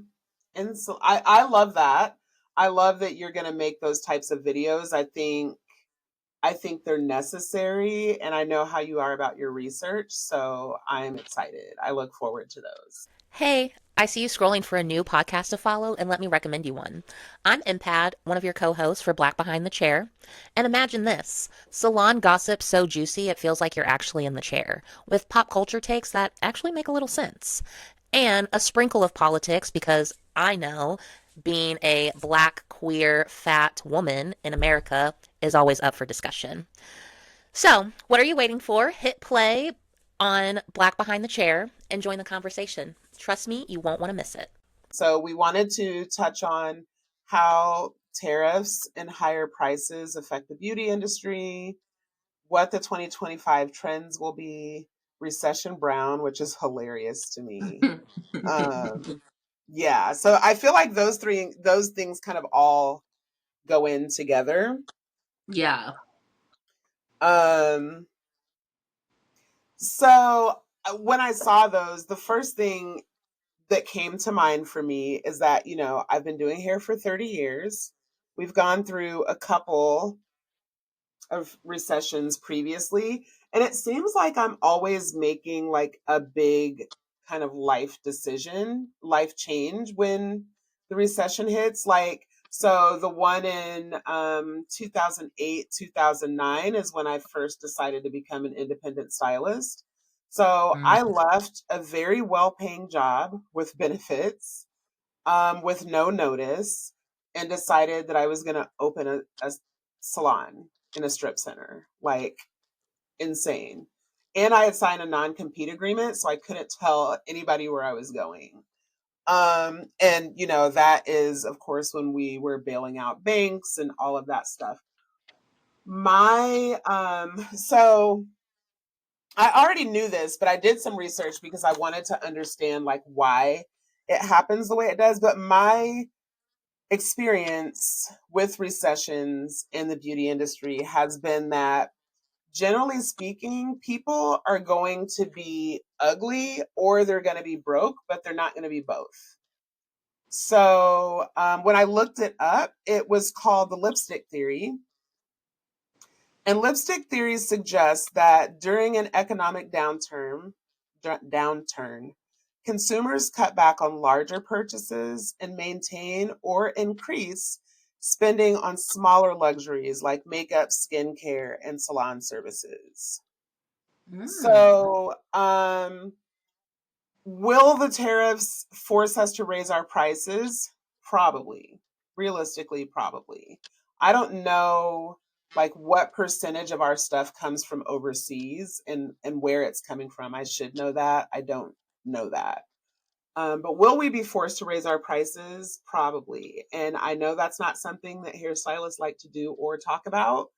and so I love that. I love that you're going to make those types of videos. I think they're necessary, and I know how you are about your research, so I'm excited. I look forward to those.
Hey, I see you scrolling for a new podcast to follow, and let me recommend you one. I'm M-Pad, one of your co-hosts for Black Behind the Chair. And imagine this, salon gossip so juicy it feels like you're actually in the chair, with pop culture takes that actually make a little sense. And a sprinkle of politics because I know being a black, queer, fat woman in America is always up for discussion. So, what are you waiting for? Hit play on Black Behind the Chair and join the conversation. Trust me, you won't want to miss it.
So we wanted to touch on how tariffs and higher prices affect the beauty industry, what the 2025 trends will be, Recession Brown, which is hilarious to me. Um, yeah, so I feel like those things kind of all go in together.
Yeah.
Um, so when I saw those, the first thing that came to mind for me is that, I've been doing hair for 30 years. We've gone through a couple of recessions previously, and it seems like I'm always making like a big kind of life decision, life change when the recession hits. Like, so the one in 2008, 2009 is when I first decided to become an independent stylist. So
Mm.
I left a very well paying job with benefits, with no notice, and decided that I was going to open a salon in a strip center. Like, insane. And I had signed a non compete agreement, so I couldn't tell anybody where I was going. And that is, of course, when we were bailing out banks and all of that stuff. So I already knew this, but I did some research because I wanted to understand like why it happens the way it does. But my experience with recessions in the beauty industry has been that, generally speaking, people are going to be ugly or they're going to be broke, but they're not going to be both. So when I looked it up, it was called the lipstick theory. And lipstick theory suggests that during an economic downturn, consumers cut back on larger purchases and maintain or increase spending on smaller luxuries like makeup, skincare, and salon services.
Mm.
So, will the tariffs force us to raise our prices? Probably. Realistically, probably. I don't know like what percentage of our stuff comes from overseas and where it's coming from. I should know that. I don't know that. But will we be forced to raise our prices? Probably. And I know that's not something that hairstylists like to do or talk about.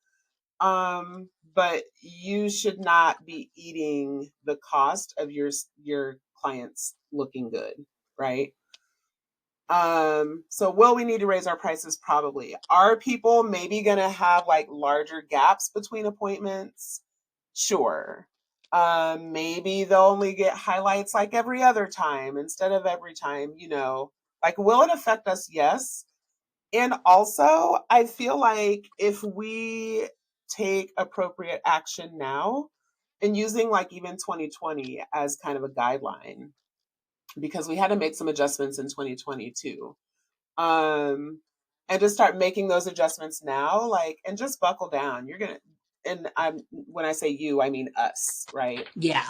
But you should not be eating the cost of your clients looking good, right? So will we need to raise our prices? Probably. Are people maybe gonna have like larger gaps between appointments? Sure. Maybe they'll only get highlights like every other time instead of every time, Like, will it affect us? Yes. And also, I feel like if we take appropriate action now, and using like even 2020 as kind of a guideline, because we had to make some adjustments in 2022. And just start making those adjustments now, like, and just buckle down. You're gonna, and I'm when I say you, I mean us, right?
Yeah.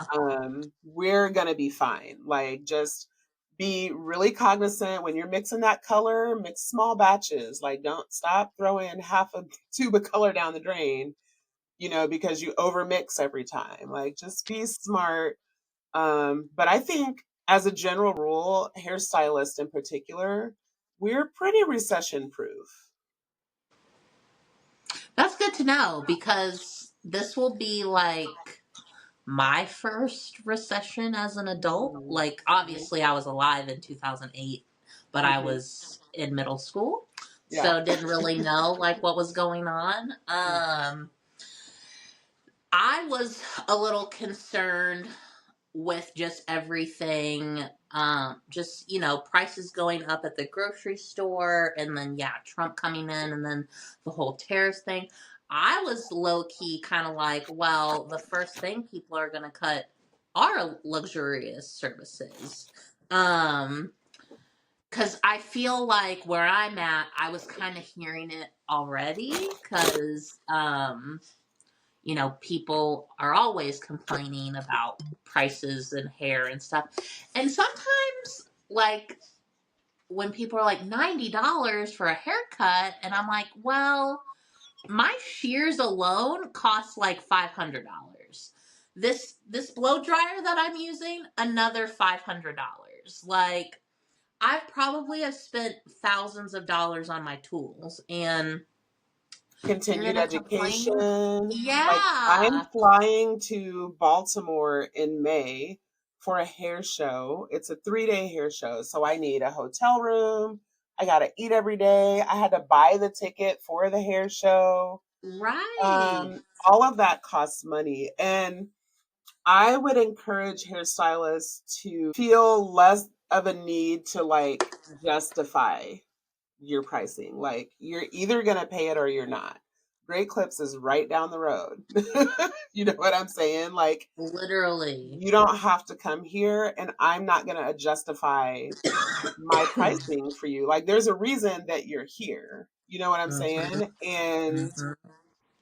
We're gonna be fine. Like, just be really cognizant when you're mixing that color, mix small batches. Like, don't stop throwing half a tube of color down the drain, because you overmix every time. Like, just be smart. But I think, as a general rule, hairstylists in particular, we're pretty recession proof.
That's good to know because this will be like my first recession as an adult.
Mhm,
Like,
mhm,
obviously, I was alive in 2008, but I
mhm.
was in middle school.
Yeah.
So didn't really know like what was going on.
Mm.
I was a little concerned with just everything, just prices going up at the grocery store, and then Trump coming in, and then the whole tariffs thing. I was low-key kind of like, well, the first thing people are going to cut are luxurious services, because I feel like where I'm at, I was kind of hearing it already, because people are always complaining about prices and hair and stuff. And sometimes, like, when people are like $90 for a haircut, and I'm like, well, my shears alone cost like $500. This blow dryer that I'm using, another $500. Like, I probably have spent thousands of dollars on my tools, and you're
Continued
gonna complain?
education. Like, I'm
Yeah.
flying to Baltimore in May for a hair show. It's a 3-day hair show. So I need a hotel room. I got to eat every day. I had to buy the ticket for the hair show.
Right.
All of that costs money. And I would encourage hairstylists to feel less of a need to, like, justify your pricing. Like, you're either going to pay it or you're not. Great Clips is right down the road. You know what I'm saying? Like,
Literally.
you don't have to come here, and I'm not going to justify my pricing for you. Like, there's a reason that you're here. You know what I'm
Mhm.
saying? And
Mhm.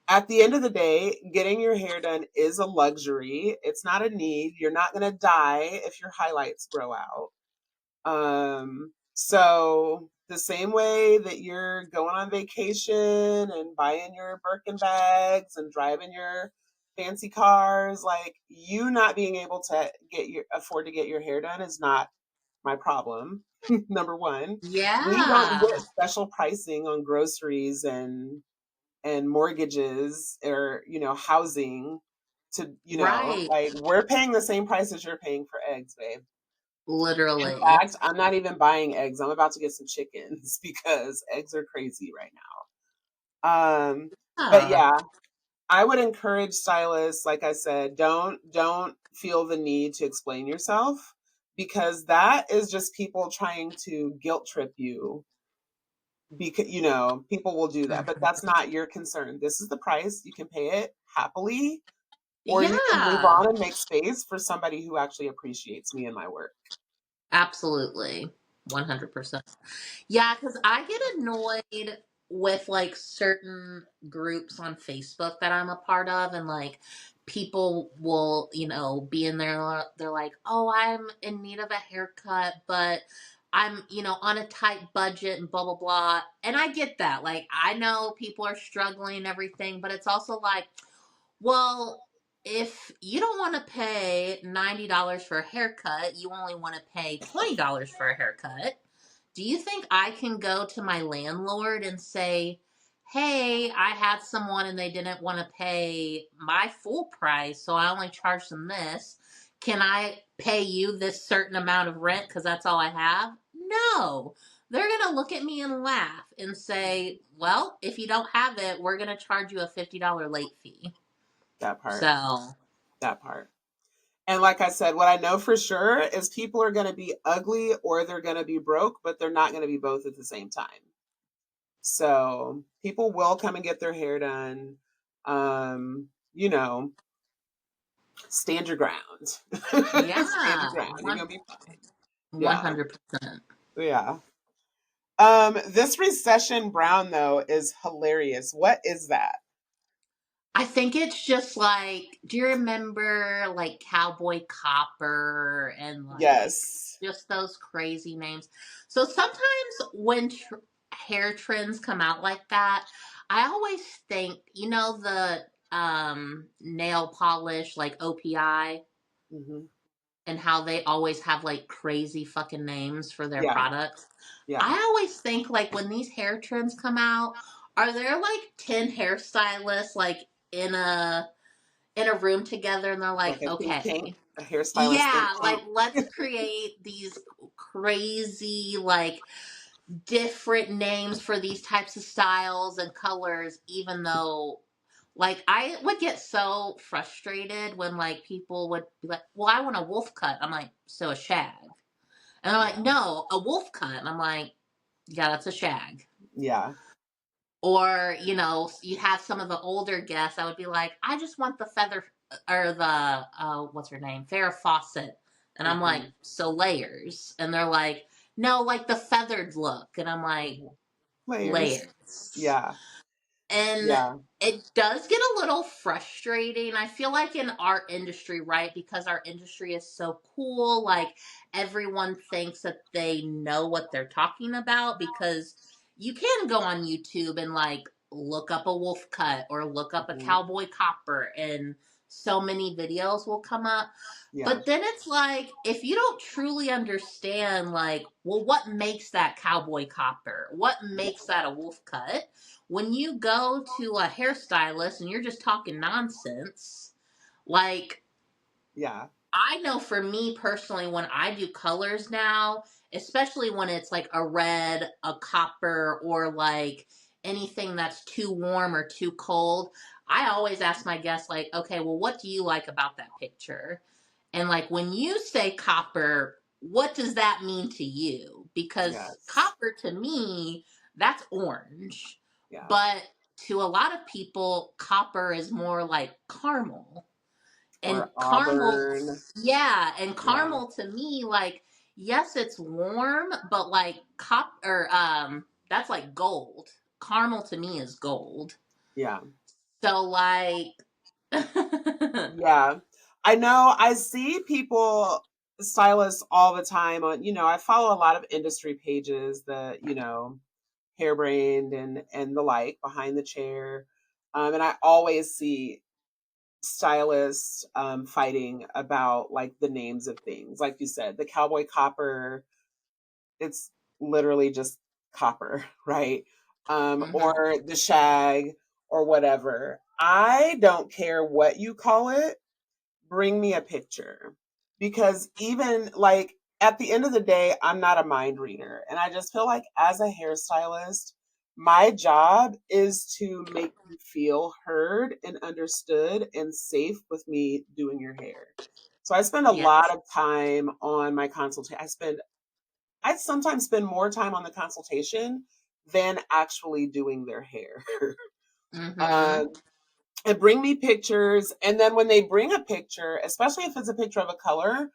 at the end of the day, getting your hair done is a luxury. It's not a need. You're not going to die if your highlights grow out. So the same way that you're going on vacation and buying your Birkin bags and driving your fancy cars, like, you not being able to afford to get your hair done is not my problem. Number one, we don't
Yeah.
get special pricing on groceries and mortgages, or housing, to
Right.
like, we're paying the same price as you're paying for eggs, babe. In
Literally.
fact, I'm not even buying eggs. I'm about to get some chickens because eggs are crazy right now. But
Yeah.
yeah, I would encourage stylists, like I said, don't feel the need to explain yourself, because that is just people trying to guilt trip you, because people will do that, but that's
Mhm.
not your concern. This is the price. You can pay it happily, or you can move
Yeah.
on and make space for somebody who actually appreciates me and my work.
Absolutely. 100%. Yeah, because I get annoyed with like certain groups on Facebook that I'm a part of, and like people will, be in there. They're like, "Oh, I'm in need of a haircut, but I'm, on a tight budget and blah blah blah." And I get that. Like, I know people are struggling and everything, but it's also like, well, if you don't want to pay $90 for a haircut, you only want to pay $20 for a haircut. Do you think I can go to my landlord and say, hey, I had someone and they didn't want to pay my full price, so I only charged them this. Can I pay you this certain amount of rent because that's all I have? No. They're going to look at me and laugh and say, well, if you don't have it, we're going to charge you a $50 late fee.
That part.
So,
That part. And like I said, what I know for sure is people are going to be ugly or they're going to be broke, but they're not going to be both at the same time. So people will come and get their hair done. Um, you know, stand your ground. Stand your
yeah,
ground. You're
one,
going to be fine. Yeah.
100%.
Yeah. This recession brown though is hilarious. What is that?
I think it's just like, do you remember like Cowboy Copper and like
Yes.
just those crazy names? So sometimes when hair trends come out like that, I always think, you know, the nail polish like OPI
Hmm.
and how they always have like crazy fucking names for their
Yeah.
products.
Yeah.
I always think like when these hair trends come out, are there like 10 hairstylists like in a in a room together and they're
Like
like,
a think tank,
okay,
a hairstylist think
yeah, like
tank.
let's create these crazy, like different names for these types of styles and colors, even though like I would get so frustrated when like people would be like, well, I want a wolf cut. I'm like, so a shag. And they're like,
Yeah.
no, a wolf cut. And I'm like, yeah, that's a shag.
Yeah.
Or, you know, you have some of the older guests. I would be like, I just want the feather or the what's her name, Farrah Fawcett, and I'm like,
Hmm.
so layers, and they're like, no, like the feathered look, and I'm like,
Hmm. Layers.
layers.
Yeah.
And
Yeah.
it does get a little frustrating. I feel like in our industry, right? Because our industry is so cool, like everyone thinks that they know what they're talking about because you can go on YouTube and like look up a wolf cut or look up a
Hmm.
cowboy copper and so many videos will come up.
Yeah.
But then it's like, if you don't truly understand, like, well, what makes that cowboy copper? What
Yeah.
makes that a wolf cut? When you go to a hairstylist and you're just talking nonsense, like
Yeah.
I know for me personally, when I do colors now, especially when it's like a red, a copper, or like anything that's too warm or too cold, I always ask my guests, like, okay, well, what do you like about that picture? And like when you say copper, what does that mean to you? Because
Yes.
copper to me, that's orange.
Yeah.
But to a lot of people, copper is more like caramel. And
Or
caramel,
auburn.
yeah, and
Yeah.
caramel to me, like, yes, it's warm, but like that's like gold. Caramel to me is gold.
Yeah.
So like,
Yeah. I know I see people, stylists all the time on, I follow a lot of industry pages that, hairbrained and the like behind the chair. And I always see stylists fighting about like the names of things. Like you said, the cowboy copper, it's literally just copper, right?
mhm,
Or the shag or whatever. I don't care what you call it, bring me a picture. Because even like at the end of the day, I'm not a mind reader. And I just feel like as a hairstylist, my job is to make you feel heard and understood and safe with me doing your hair. So I spend a lot
yes,
of time on my consultation. I sometimes spend more time on the consultation than actually doing their hair.
mhm,
um, and bring me pictures. And then when they bring a picture, especially if it's a picture of a color,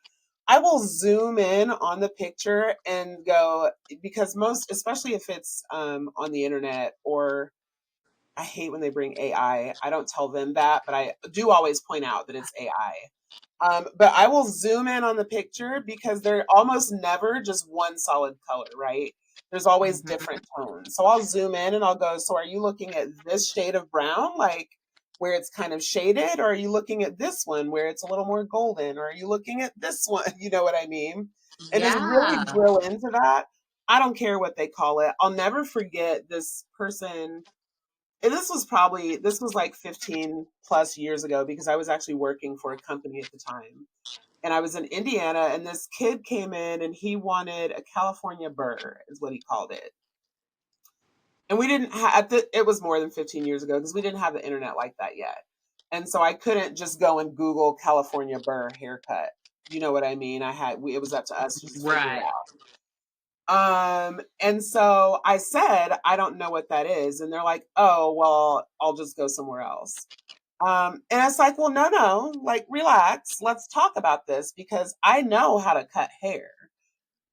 I will zoom in on the picture and go, because most, especially if it's on the internet, or I hate when they bring AI. I don't tell them that, but I do always point out that it's AI. But I will zoom in on the picture because they're almost never just one solid color, right? There's always
mhm,
different tones. So I'll zoom in and I'll go, so are you looking at this shade of brown, like where it's kind of shaded? Or are you looking at this one where it's a little more golden? Or are you looking at this one? You know what I mean? And just really
yeah,
drill into that. I don't care what they call it. I'll never forget this person. And this was like 15 plus years ago because I was actually working for a company at the time, and I was in Indiana, and this kid came in and he wanted a California burr, is what he called it. And we didn't have it was more than 15 years ago because we didn't have the internet like that yet. And so I couldn't just go and Google California burr haircut. You know what I mean? It was up to us to just figure it
right,
out. And so I said, I don't know what that is. And they're like, oh, well, I'll just go somewhere else. And it's like, well, no, like, relax. Let's talk about this because I know how to cut hair.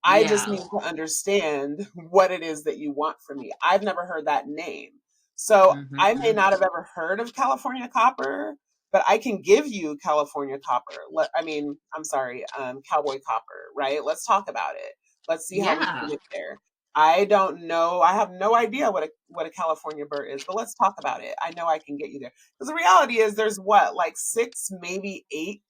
I just
Yeah.
need to understand what it is that you want from me. I've never heard that name. So I may
Mm-hmm.
not have ever heard of California copper, but I can give you California copper. I'm sorry, cowboy copper, right? Let's talk about it. Let's see how we can
Yeah.
get there. I don't know. I have no idea what a California burr is, but let's talk about it. I know I can get you there. Because the reality is there's what, like six, maybe eight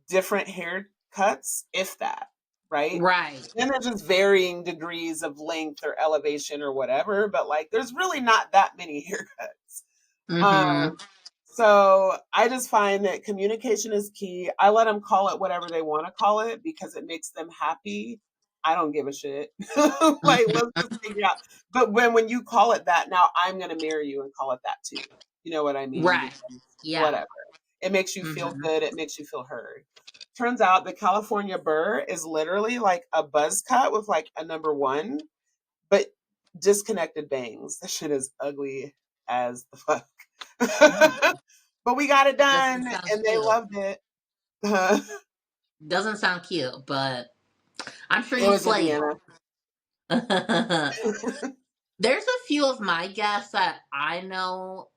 different haircuts, if that, right?
Right.
And they're just varying degrees of length or elevation or whatever, but like there's really not that many haircuts.
Mm-hmm.
Um, so I just find that communication is key. I let them call it whatever they want to call it because it makes them happy. I don't give a shit. Like, let's
Mm-hmm.
just figure out. But when you call it that, now I'm gonna marry you and call it that too. You know what I mean?
Right.
Because
Yeah.
whatever. It makes you feel
Mm-hmm.
good. It makes you feel heard. Turns out the California burr is literally like a buzz cut with like a number one, but disconnected bangs. That shit is ugly as the fuck.
Mm.
But we got it
Doesn't
done
sound
and they
cute.
loved it.
Doesn't sound cute, but I'm sure
It
you
was
slayed
Indiana.
it. There's a few of my guests that I know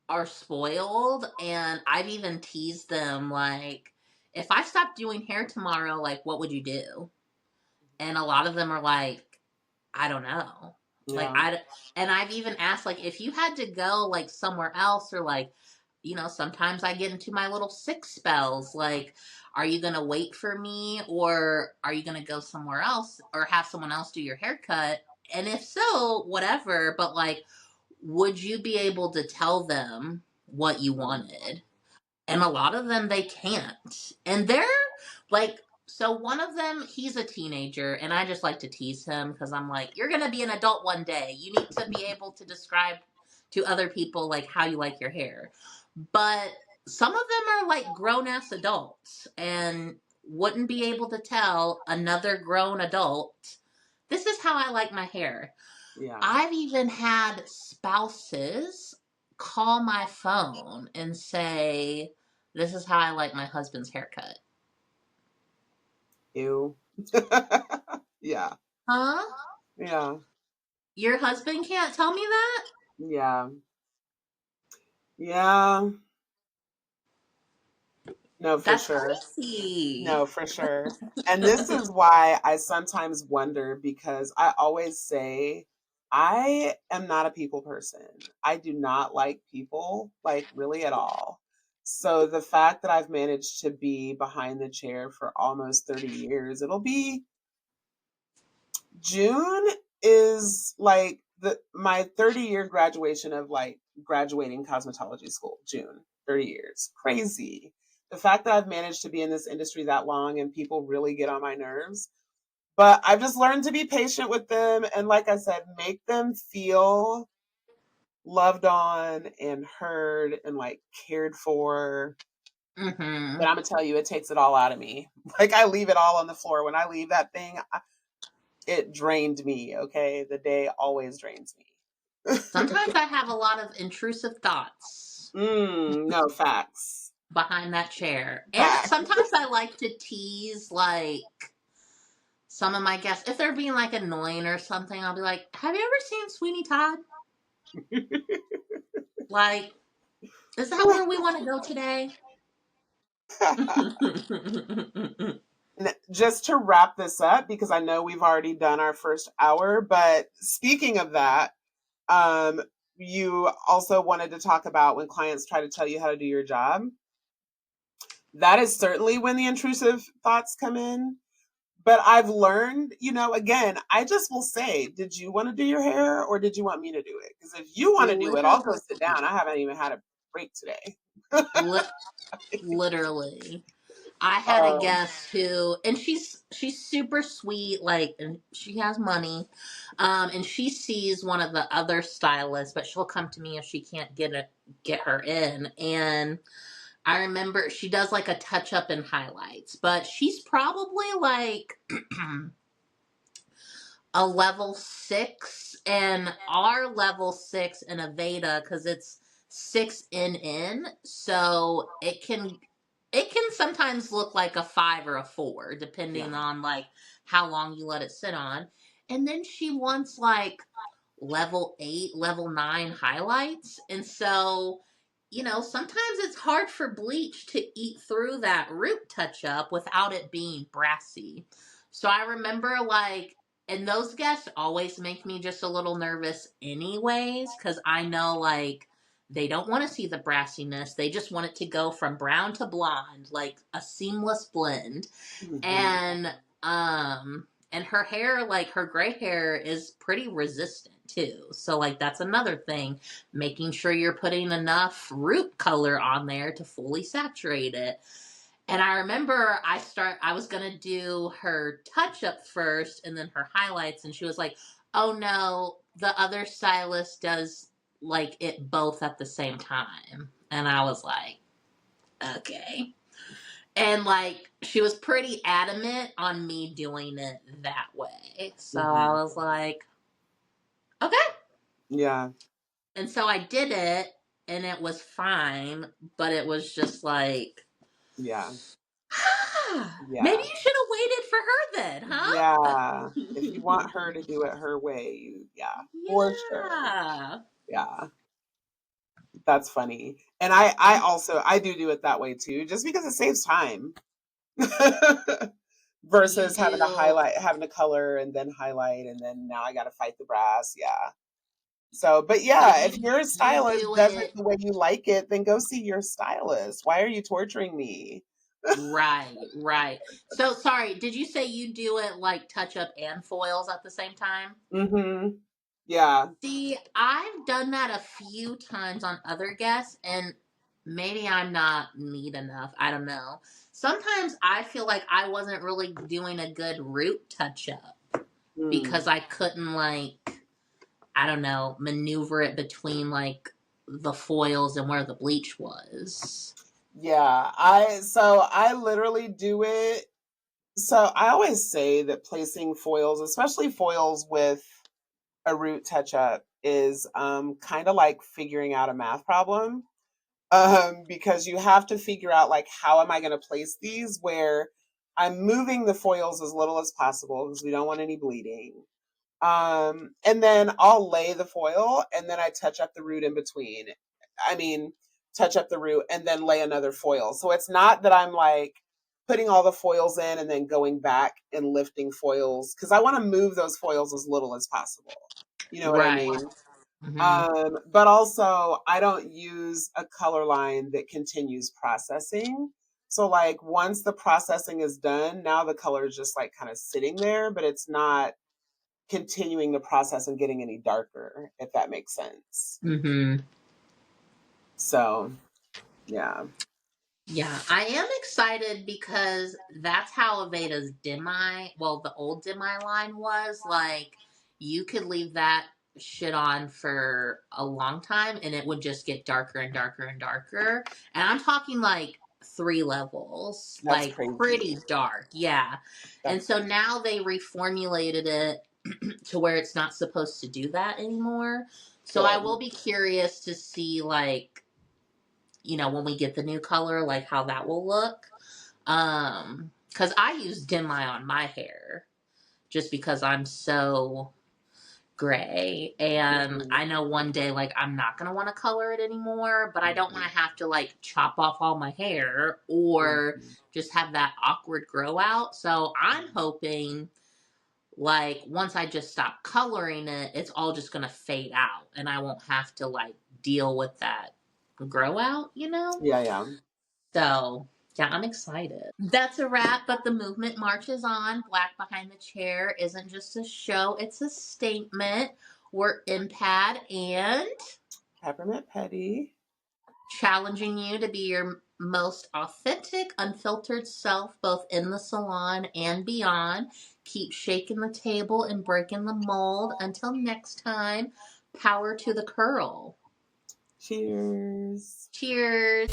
are spoiled, and I've even teased them like, if I stopped doing hair tomorrow, like, what would you do? And a lot of them are like, I don't know. Like,
Yeah.
and I've even asked, like, if you had to go, like, somewhere else, or like, sometimes I get into my little sick spells. Like, are you going to wait for me, or are you going to go somewhere else, or have someone else do your haircut? And if so, whatever. But, like, would you be able to tell them what you wanted? And a lot of them, they can't. And they're like, so one of them, he's a teenager, and I just like to tease him because I'm like, you're going to be an adult one day. You need to be able to describe to other people like how you like your hair. But some of them are like grown ass adults and wouldn't be able to tell another grown adult, this is how I like my hair.
Yeah.
I've even had spouses call my phone and say, this is how I like my husband's haircut.
Ew. Yeah.
Huh?
Yeah.
Your husband can't tell me that?
Yeah. Yeah. No, for
That's
sure.
crazy.
No, for sure. And this is why I sometimes wonder because I always say I am not a people person. I do not like people, like really at all. So the fact that I've managed to be behind the chair for almost 30 years, it'll be June is like the my 30-year graduation of like graduating cosmetology school, June, 30 years. Crazy. The fact that I've managed to be in this industry that long and people really get on my nerves. But I've just learned to be patient with them and like I said, make them feel loved on and heard and like cared for.
Mm-hmm.
But I'm gonna tell you, it takes it all out of me. Like I leave it all on the floor. When I leave that thing, it drained me. Okay, the day always drains me.
Sometimes I have a lot of intrusive thoughts
No facts.
behind that chair. And
Facts.
sometimes I like to tease, like, some of my guests. If they're being, like, annoying or something, I'll be like, have you ever seen Sweeney Todd? Like, is that where we want to go today?
Just to wrap this up, because I know we've already done our first hour, but speaking of that, um, you also wanted to talk about when clients try to tell you how to do your job. That is certainly when the intrusive thoughts come in. But I've learned, again, I just will say, did you want to do your hair or did you want me to do it? Because if you want to do it, I'll go sit down. I haven't even had a break today.
Li- Literally. I had a
um,
guest who, and she's super sweet, like, and she has money, and she sees one of the other stylists, but she'll come to me if she can't get her in. And I remember she does like a touch up and highlights, but she's probably like a level 6, and our level 6 in Aveda, because it's 6 in, so it can sometimes look like a 5 or a 4, depending
Yeah.
on like how long you let it sit on. And then she wants like level 8, level 9 highlights. And so, sometimes it's hard for bleach to eat through that root touch up without it being brassy. So I remember like, and those guests always make me just a little nervous anyways, because I know like they don't want to see the brassiness. They just want it to go from brown to blonde, like a seamless blend.
Hmm.
And her hair, like her gray hair is pretty resistant too. So like that's another thing, making sure you're putting enough root color on there to fully saturate it. And I remember I was going to do her touch up first and then her highlights, and she was like, "Oh no, the other stylist does like it both at the same time." And I was like, "Okay." And like she was pretty adamant on me doing it that way. So I
Hmm.
was like, okay.
Yeah.
And so I did it and it was fine, but it was just like,
Yeah.
maybe
Yeah.
you should have waited for her then, huh?
Yeah. If you want her to do it her way, yeah, for sure.
Yeah.
Yeah. That's funny. And I also I do it that way too, just because it saves time.
You
Versus having to
do.
highlight, having to color and then highlight and then now I got to fight the brass. Yeah. So, but
So
yeah, if your
you
stylist
do
does it
it
the way you like it, then go see your stylist. Why are you torturing me?
right, right. So sorry, did you say you do it like touch up and foils at the same time?
Mhm. Yeah.
See, I've done that a few times on other guests, and maybe I'm not neat enough. I don't know. Sometimes I feel like I wasn't really doing a good root touch up because
Mm.
I couldn't, like, I don't know, maneuver it between, like, the foils and where the bleach was.
Yeah. I literally do it. So I always say that placing foils, especially foils with a root touch up, is kind of like figuring out a math problem. Because you have to figure out like how am I going to place these where I'm moving the foils as little as possible because we don't want any bleeding. And then I'll lay the foil and then I touch up the root in between. I mean, touch up the root and then lay another foil. So it's not that I'm like putting all the foils in and then going back and lifting foils because I want to move those foils as little as possible. You know what I
Right.
mean?
Hmm.
But also, I don't use a color line that continues processing. So, like, once the processing is done, now the color is just like kind of sitting there, but it's not continuing the process and getting any darker, if that makes sense.
Hmm.
So, yeah.
Yeah, I am excited because that's how Aveda's Demi, well, the old Demi line was. Like, you could leave that shit on for a long time and it would just get darker and darker and darker. And I'm talking like 3 levels,
That's
like pretty
crazy.
dark. Yeah. And
That's
so now they reformulated it to where it's not supposed to do that anymore. So I
good.
will be curious to see, like, when we get the new color, like how that will look. Because I use dim eye on my hair just because I'm so gray. And
Mhm.
I know one day, like, I'm not going to want to color it anymore, but I don't want
Mhm.
to have to, like, chop off all my hair or
Mhm.
just have that awkward grow out. So I'm hoping, like, once I just stop coloring it, it's all just going to fade out and I won't have to, like, deal with that grow out?
Yeah, yeah.
So, yeah, I'm excited. That's a wrap, but the movement marches on. Black Behind the Chair isn't just a show, it's a statement. We're M-Pad and
Peppermint Petty.
challenging you to be your most authentic, unfiltered self, both in the salon and beyond. Keep shaking the table and breaking the mold. Until next time, power to the curl.
Cheers.
Cheers.